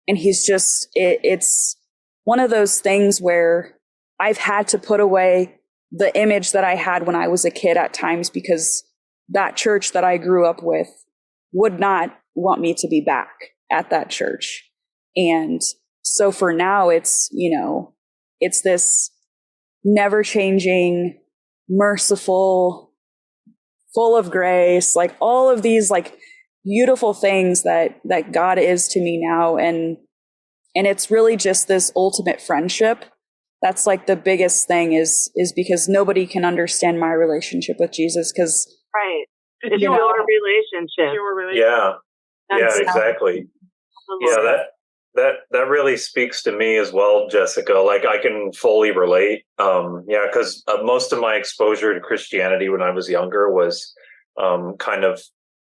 he's just, it's one of those things where I've had to put away the image that I had when I was a kid at times, because that church that I grew up with would not want me to be back at that church. And so for now, it's, it's this never changing, merciful, full of grace, like all of these like beautiful things that God is to me now. And it's really just this ultimate friendship. That's like the biggest thing is because nobody can understand my relationship with Jesus, because right, it's your relationship. Yeah. That's Exactly. Yeah, that really speaks to me as well, Jessica. Like I can fully relate. Because most of my exposure to Christianity when I was younger was kind of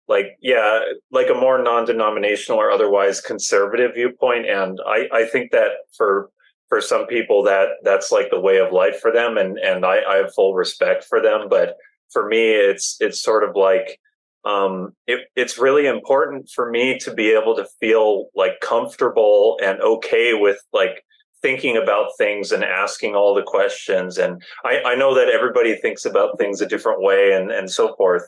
like a more non-denominational or otherwise conservative viewpoint. And I think that for some people that's like the way of life for them, and I have full respect for them. But for me, it's sort of like it's really important for me to be able to feel like comfortable and okay with like thinking about things and asking all the questions. And I know that everybody thinks about things a different way and so forth.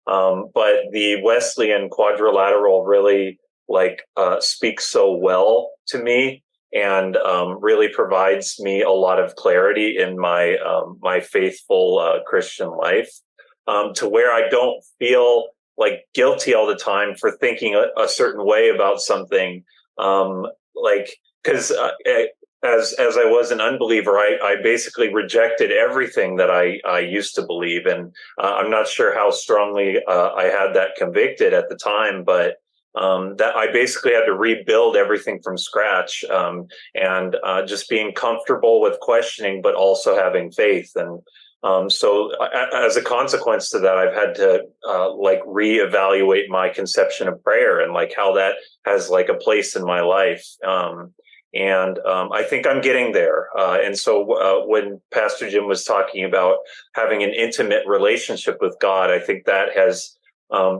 But the Wesleyan quadrilateral really speaks so well to me, and really provides me a lot of clarity in my my faithful Christian life, to where I don't feel like guilty all the time for thinking a certain way about something. Because as I was an unbeliever, I basically rejected everything that I used to believe. And I'm not sure how strongly I had that convicted at the time, but that I basically had to rebuild everything from scratch, and just being comfortable with questioning, but also having faith. And so as a consequence to that, I've had to reevaluate my conception of prayer and like how that has like a place in my life. And I think I'm getting there. And so when Pastor Jim was talking about having an intimate relationship with God, I think that has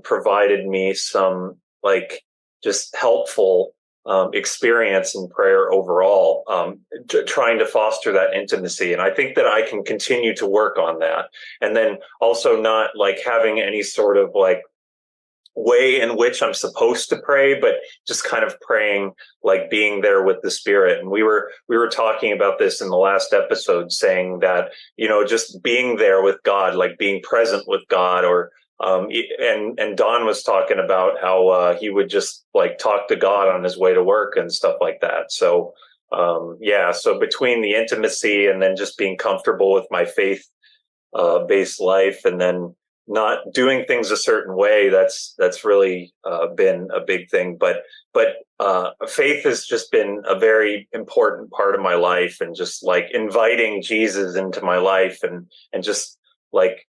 provided me some like just helpful experience in prayer overall, trying to foster that intimacy. And I think that I can continue to work on that. And then also not like having any sort of like way in which I'm supposed to pray, but just kind of praying, like being there with the Spirit. And we were talking about this in the last episode, saying that, just being there with God, like being present with God, or and Don was talking about how he would just like talk to God on his way to work and stuff like that. So so between the intimacy and then just being comfortable with my faith based life, and then not doing things a certain way, that's really been a big thing. But faith has just been a very important part of my life, and just like inviting Jesus into my life, and just like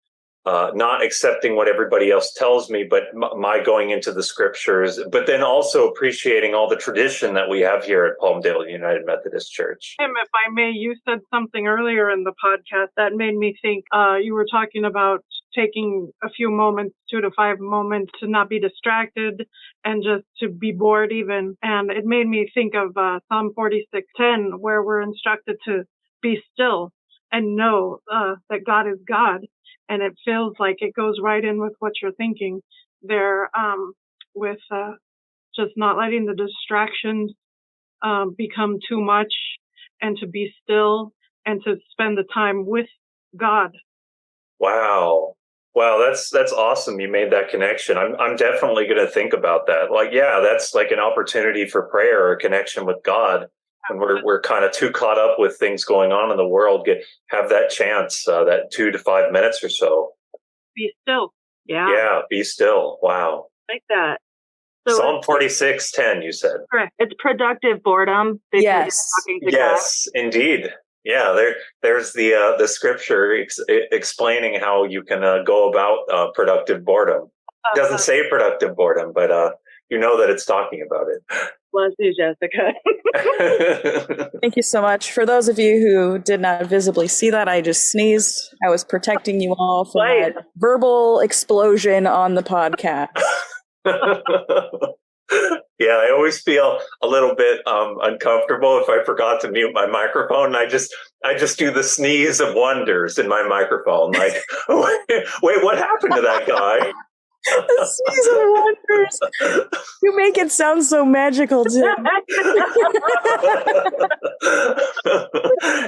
not accepting what everybody else tells me, but my going into the scriptures, but then also appreciating all the tradition that we have here at Palmdale United Methodist Church. Tim, if I may, you said something earlier in the podcast that made me think. You were talking about taking a few moments, 2 to 5 moments, to not be distracted and just to be bored even. And it made me think of Psalm 46:10, where we're instructed to be still and know that God is God. And it feels like it goes right in with what you're thinking there, with just not letting the distractions become too much, and to be still and to spend the time with God. Wow, that's awesome. You made that connection. I'm definitely going to think about that. Like, yeah, that's like an opportunity for prayer or connection with God. And we're kind of too caught up with things going on in the world. Have that chance, that 2 to 5 minutes or so. Be still. Yeah, be still. Wow. Like that. So Psalm 46:10, you said. Correct. It's productive boredom. Yes. Yes, indeed. Yeah, there's the scripture explaining how you can go about productive boredom. It doesn't say productive boredom, but you know that it's talking about it. Bless you, Jessica. Thank you so much. For those of you who did not visibly see that, I just sneezed. I was protecting you all from that verbal explosion on the podcast. Yeah, I always feel a little bit uncomfortable if I forgot to mute my microphone. I just do the sneeze of wonders in my microphone. Like, wait, what happened to that guy? The sneeze of wonders. You make it sound so magical, Tim.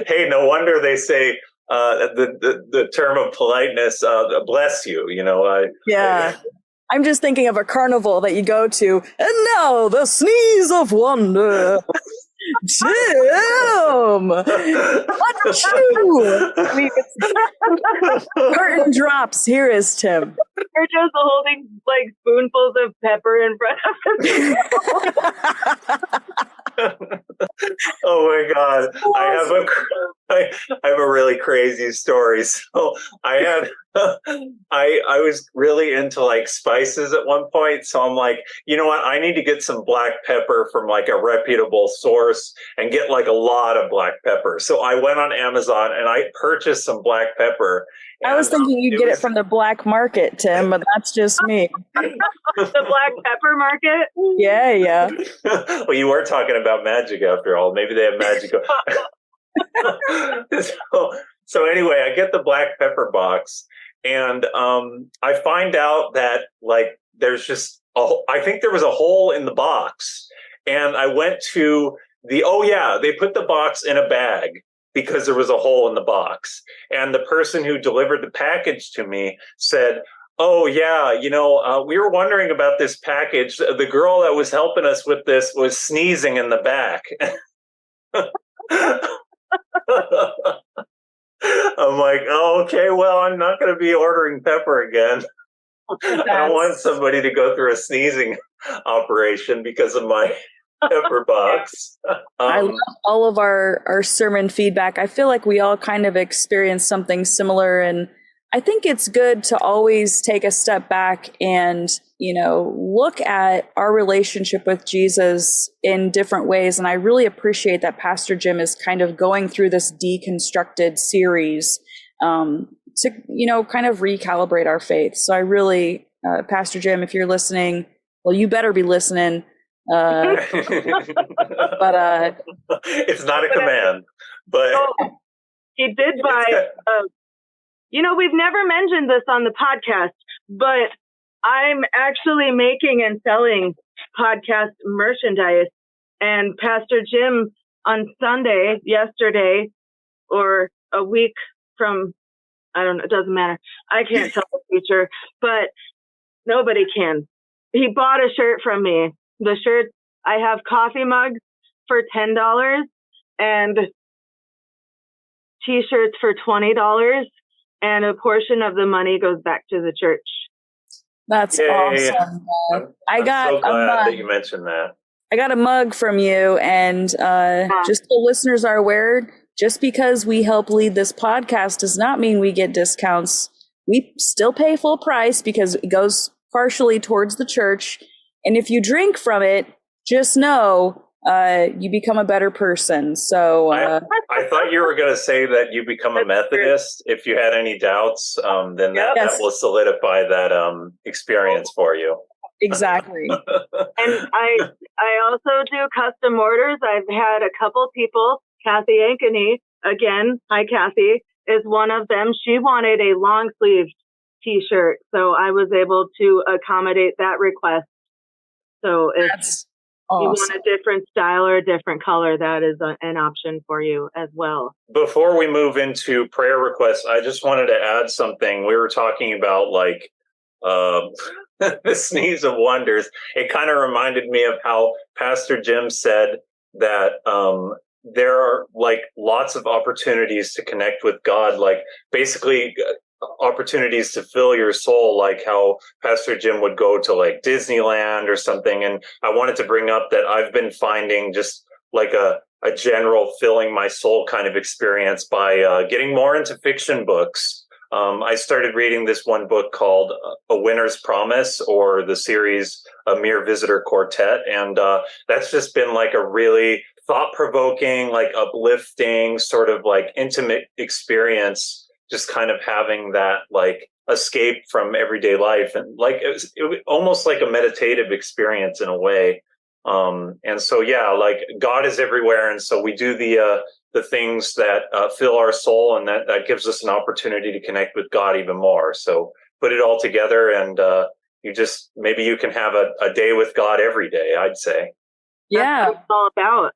Hey, no wonder they say the term of politeness, bless you. Yeah. I'm just thinking of a carnival that you go to, and now the sneeze of wonder. Tim! Achoo! Curtain drops. Here is Tim. You're just holding like spoonfuls of pepper in front of him. Oh my God. I have a really crazy story. So I was really into like spices at one point. So I'm like, you know what? I need to get some black pepper from like a reputable source and get like a lot of black pepper. So I went on Amazon and I purchased some black pepper. I was thinking you'd get it from the black market, Tim, but that's just me. The black pepper market? Yeah. Well, you were talking about magic after all. Maybe they have magic. So anyway, I get the black pepper box, and I find out that like there's just I think there was a hole in the box, and I went to they put the box in a bag because there was a hole in the box, and the person who delivered the package to me said, "Oh yeah, we were wondering about this package. The girl that was helping us with this was sneezing in the back." I'm like, oh, okay, well, I'm not going to be ordering pepper again. I don't want somebody to go through a sneezing operation because of my pepper box. I love all of our sermon feedback. I feel like we all kind of experienced something similar, and I think it's good to always take a step back and, look at our relationship with Jesus in different ways. And I really appreciate that Pastor Jim is kind of going through this Deconstructed series to, kind of recalibrate our faith. So I really, Pastor Jim, if you're listening, well, you better be listening. But it's not a command, but he did buy. We've never mentioned this on the podcast, but I'm actually making and selling podcast merchandise. And Pastor Jim on Sunday, yesterday, or a week from, I don't know, it doesn't matter. I can't tell the future, but nobody can. He bought a shirt from me. The shirt, I have coffee mugs for $10 and t-shirts for $20. And a portion of the money goes back to the church. That's Yay. awesome. I'm so glad that you mentioned that. I got a mug from you, and just so listeners are aware, just because we help lead this podcast does not mean we get discounts. We still pay full price because it goes partially towards the church. And if you drink from it, just know you become a better person. So I thought you were going to say that you become a Methodist. If you had any doubts, then that will solidify that experience for you. Exactly. And I also do custom orders. I've had a couple people, Kathy Ankeny, again, hi Kathy, is one of them. She wanted a long sleeved t-shirt, so I was able to accommodate that request. So if you want a different style or a different color, that is an option for you as well. Before we move into prayer requests, I just wanted to add something. We were talking about the sneeze of wonders. It kind of reminded me of how Pastor Jim said that there are lots of opportunities to connect with God, basically opportunities to fill your soul, like how Pastor Jim would go to Disneyland or something. And I wanted to bring up that I've been finding just a general filling my soul kind of experience by getting more into fiction books. I started reading this one book called A Winner's Promise, or the series A Mere Visitor Quartet. And that's just been a really thought-provoking, uplifting, sort of intimate experience, just kind of having that escape from everyday life. And it was almost like a meditative experience in a way. And so, God is everywhere. And so we do the things that fill our soul, and that gives us an opportunity to connect with God even more. So put it all together, and maybe you can have a day with God every day, I'd say. Yeah. That's what it's all about.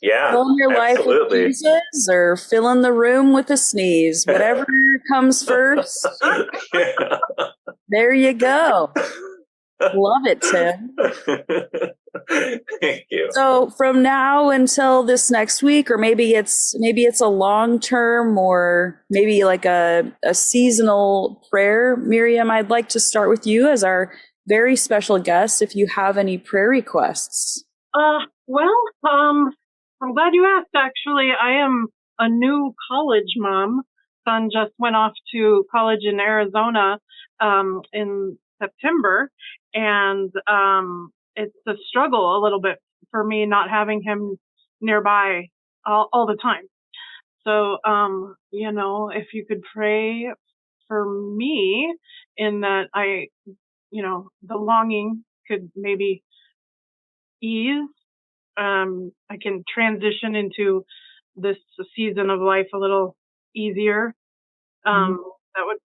Yeah. Filling your life with Jesus, or filling the room with a sneeze, whatever comes first. Yeah. There you go. Love it, Tim. Thank you. So from now until this next week, or maybe it's a long term, or maybe a seasonal prayer, Miriam, I'd like to start with you as our very special guest, if you have any prayer requests. I'm glad you asked. Actually, I am a new college mom. Son just went off to college in Arizona in September, and it's a struggle a little bit for me not having him nearby all the time. So, if you could pray for me in that the longing could maybe ease. I can transition into this season of life a little easier. That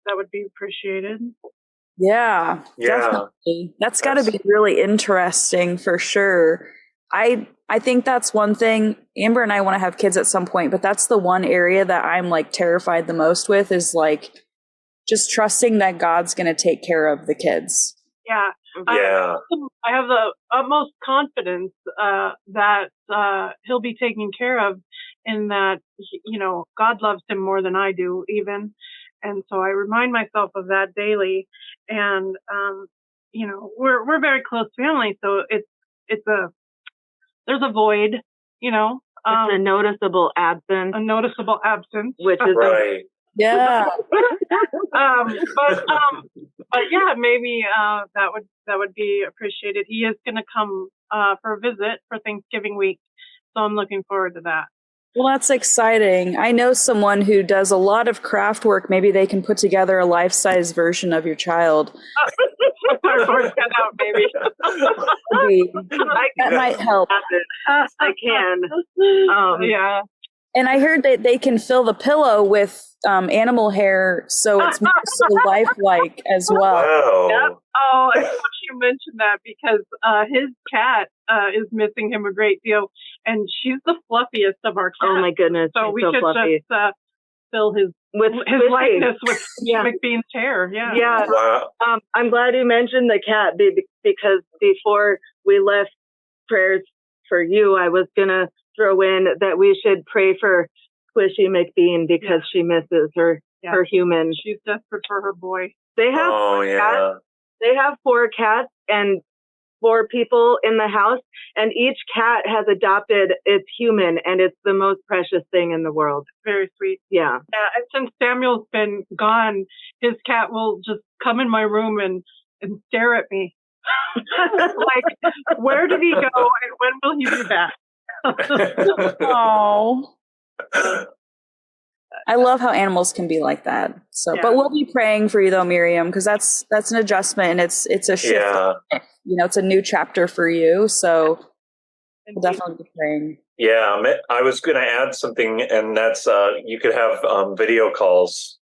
would be appreciated. Yeah, definitely. That's got to be really interesting for sure. I think that's one thing. Amber and I want to have kids at some point, but that's the one area that I'm terrified the most with, is just trusting that God's going to take care of the kids. Yeah. Yeah. I have the utmost confidence that he'll be taken care of, in that, God loves him more than I do even. And so I remind myself of that daily. And, we're very close family. So there's a void, it's a noticeable absence. A noticeable absence. Which is right. Yeah. But yeah, maybe that would be appreciated. He is going to come for a visit for Thanksgiving week, so I'm looking forward to that. Well, that's exciting. I know someone who does a lot of craft work. Maybe they can put together a life-size version of your child. Cardboard cutout, maybe. That might help. I can. Yeah. And I heard that they can fill the pillow with animal hair, so it's more so lifelike as well. Wow. Yep. Oh, I thought you mentioned that because his cat is missing him a great deal, and she's the fluffiest of our cats. Oh my goodness! So we should fluffy. just fill his likeness with McBean's hair. Yeah. Yeah. Wow. I'm glad you mentioned the cat because before we left prayers for you, I was gonna throw in that we should pray for Squishy McBean because she misses her human. She's desperate for her boy. They have cats. They have 4 cats and 4 people in the house, and each cat has adopted its human, and it's the most precious thing in the world. Very sweet. Yeah. And since Samuel's been gone, his cat will just come in my room and stare at me. Like, where did he go and when will he be back? Oh. I love how animals can be like that. So, but we'll be praying for you though, Miriam, because that's an adjustment and it's a shift. Yeah. It's a new chapter for you. So we'll definitely be praying. Yeah, I was going to add something, and that's you could have video calls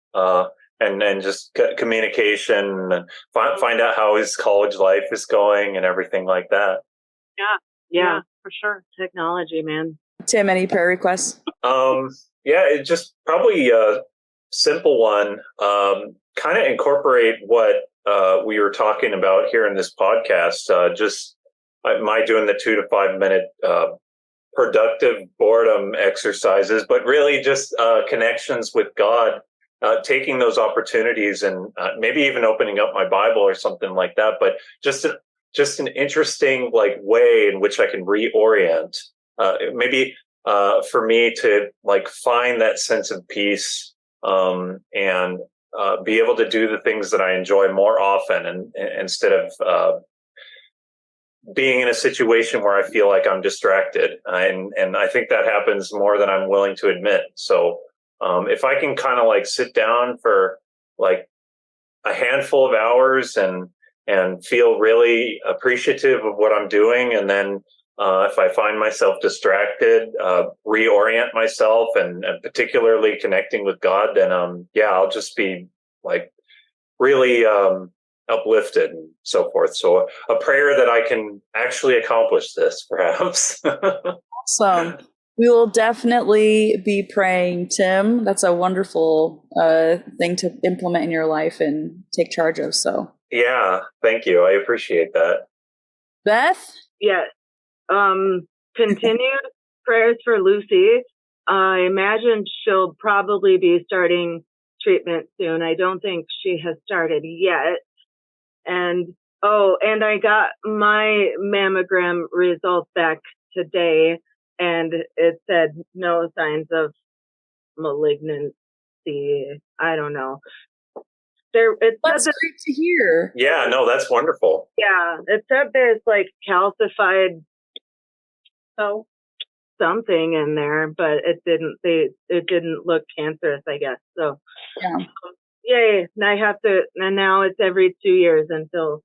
and just communication, and find out how his college life is going and everything like that. Yeah, for sure. Technology, man. Tim, any prayer requests? Yeah, it just probably a simple one. Kind of incorporate what we were talking about here in this podcast. Just my doing the 2 to 5 minute productive boredom exercises, but really just connections with God. Taking those opportunities and maybe even opening up my Bible or something like that. But just an interesting way in which I can reorient. Maybe for me to find that sense of peace and be able to do the things that I enjoy more often, and instead of being in a situation where I feel like I'm distracted. And I think that happens more than I'm willing to admit. So if I can kind of sit down for a handful of hours and feel really appreciative of what I'm doing, and then if I find myself distracted, reorient myself and particularly connecting with God, then I'll just be really uplifted and so forth. So a prayer that I can actually accomplish this, perhaps. Awesome. We will definitely be praying, Tim. That's a wonderful thing to implement in your life and take charge of. So yeah, thank you. I appreciate that. Beth? Yes. Continued prayers for Lucy. I imagine she'll probably be starting treatment soon. I don't think she has started yet. And I got my mammogram results back today, and it said no signs of malignancy. I don't know. That's great to hear. Yeah, no, that's wonderful. Yeah, it said there's calcified something in there, but it didn't look cancerous, I guess. So yeah. Yay. And now it's every 2 years until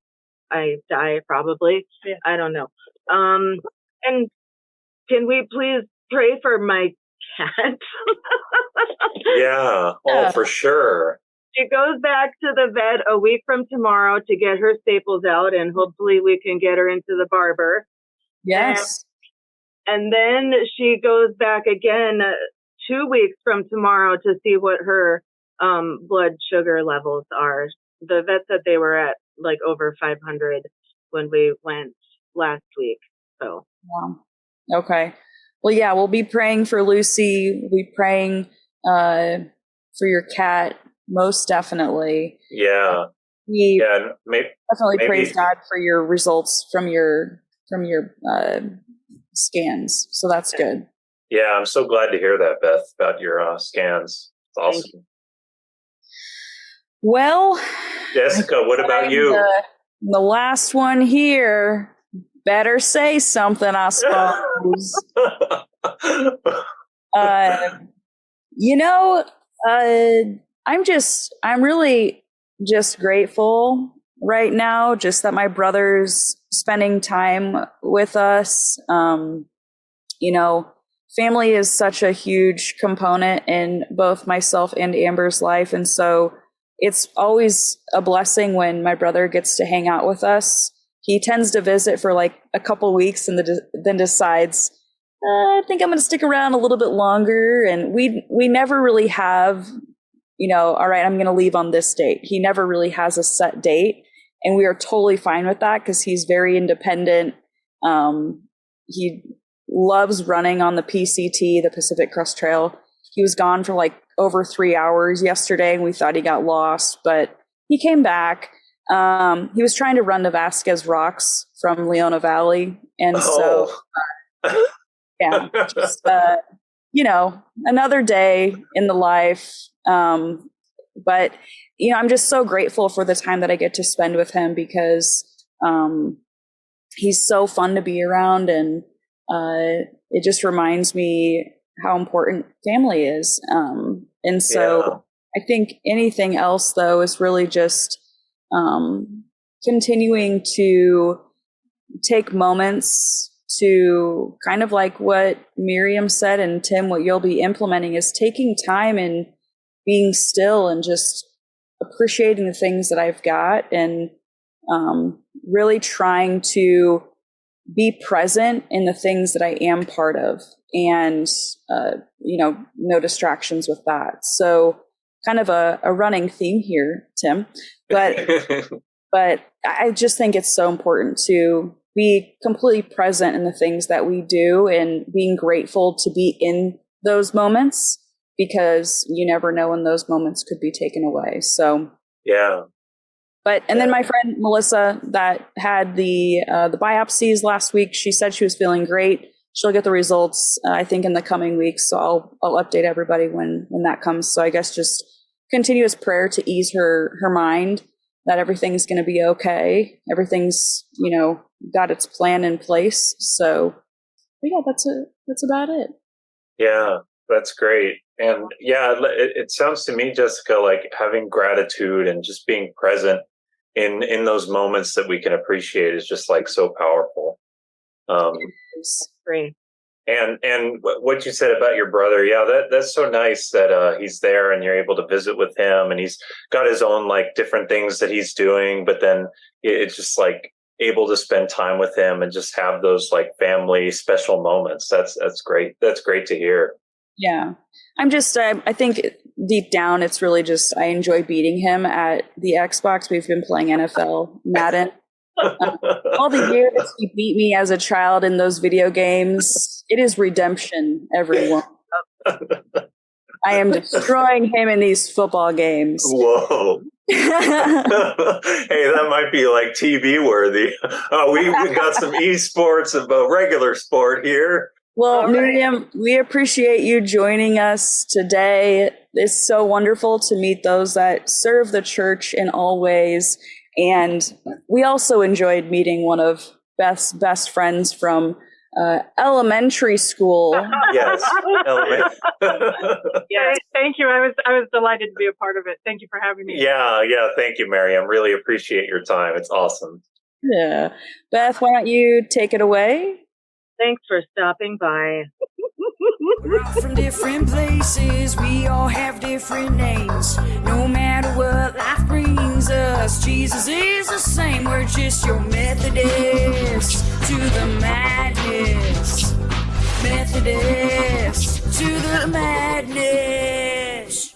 I die, probably. Yeah. I don't know. And can we please pray for my cat? Yeah. Oh, for sure. She goes back to the vet a week from tomorrow to get her staples out, and hopefully we can get her into the barber. Yes. And then she goes back again 2 weeks from tomorrow to see what her blood sugar levels are. The vet said they were at over 500 when we went last week. So. Wow. Okay. Well, yeah, we'll be praying for Lucy. We'll be praying for your cat, most definitely. Yeah. Definitely praise God for your results from your scans. So that's good. Yeah, I'm so glad to hear that, Beth, about your scans. It's awesome. Well, Jessica, what about you? The last one here. Better say something, I suppose. I'm really just grateful right now, just that my brother's spending time with us. Family is such a huge component in both myself and Amber's life. And so it's always a blessing when my brother gets to hang out with us. He tends to visit for like a couple weeks and then decides, I think I'm going to stick around a little bit longer. And we never really have, all right, I'm going to leave on this date. He never really has a set date. And we are totally fine with that because he's very independent. He loves running on the PCT, the Pacific Crest Trail. He was gone for like over 3 hours yesterday and we thought he got lost, but he came back. He was trying to run to Vasquez Rocks from Leona Valley. And so, just, another day in the life. But, I'm just so grateful for the time that I get to spend with him because he's so fun to be around. And it just reminds me how important family is. And so I think anything else, though, is really just continuing to take moments to kind of like what Miriam said, and Tim, what you'll be implementing is taking time and being still and just appreciating the things that I've got and really trying to be present in the things that I am part of and, no distractions with that. So kind of a running theme here, Tim, but I just think it's so important to be completely present in the things that we do and being grateful to be in those moments because you never know when those moments could be taken away. So, yeah. And then my friend Melissa that had the biopsies last week, she said she was feeling great. She'll get the results, I think, in the coming weeks. So I'll update everybody when that comes. So I guess just continuous prayer to ease her mind that everything's going to be okay. Everything's, got its plan in place. So yeah, that's about it. Yeah, that's great. And yeah, it sounds to me, Jessica, like having gratitude and just being present in those moments that we can appreciate is just like so powerful. Great. And what you said about your brother, yeah, that's so nice that he's there and you're able to visit with him, and he's got his own like different things that he's doing, but then it's just like able to spend time with him and just have those like family special moments. That's great. That's great to hear. Yeah. I think deep down, it's really just, I enjoy beating him at the Xbox. We've been playing NFL Madden. All the years he beat me as a child in those video games, it is redemption, everyone. I am destroying him in these football games. Whoa. Hey, that might be like TV worthy. We got some esports of a regular sport here. Well, Miriam, we appreciate you joining us today. It's so wonderful to meet those that serve the church in all ways. And we also enjoyed meeting one of Beth's best friends from elementary school. Yes. Yeah, thank you. I was delighted to be a part of it. Thank you for having me. Yeah. Thank you, Miriam. Really appreciate your time. It's awesome. Yeah. Beth, why don't you take it away? Thanks for stopping by. We're all from different places, we all have different names. No matter what life brings us, Jesus is the same. We're just your Methodist to the madness. Methodist to the madness.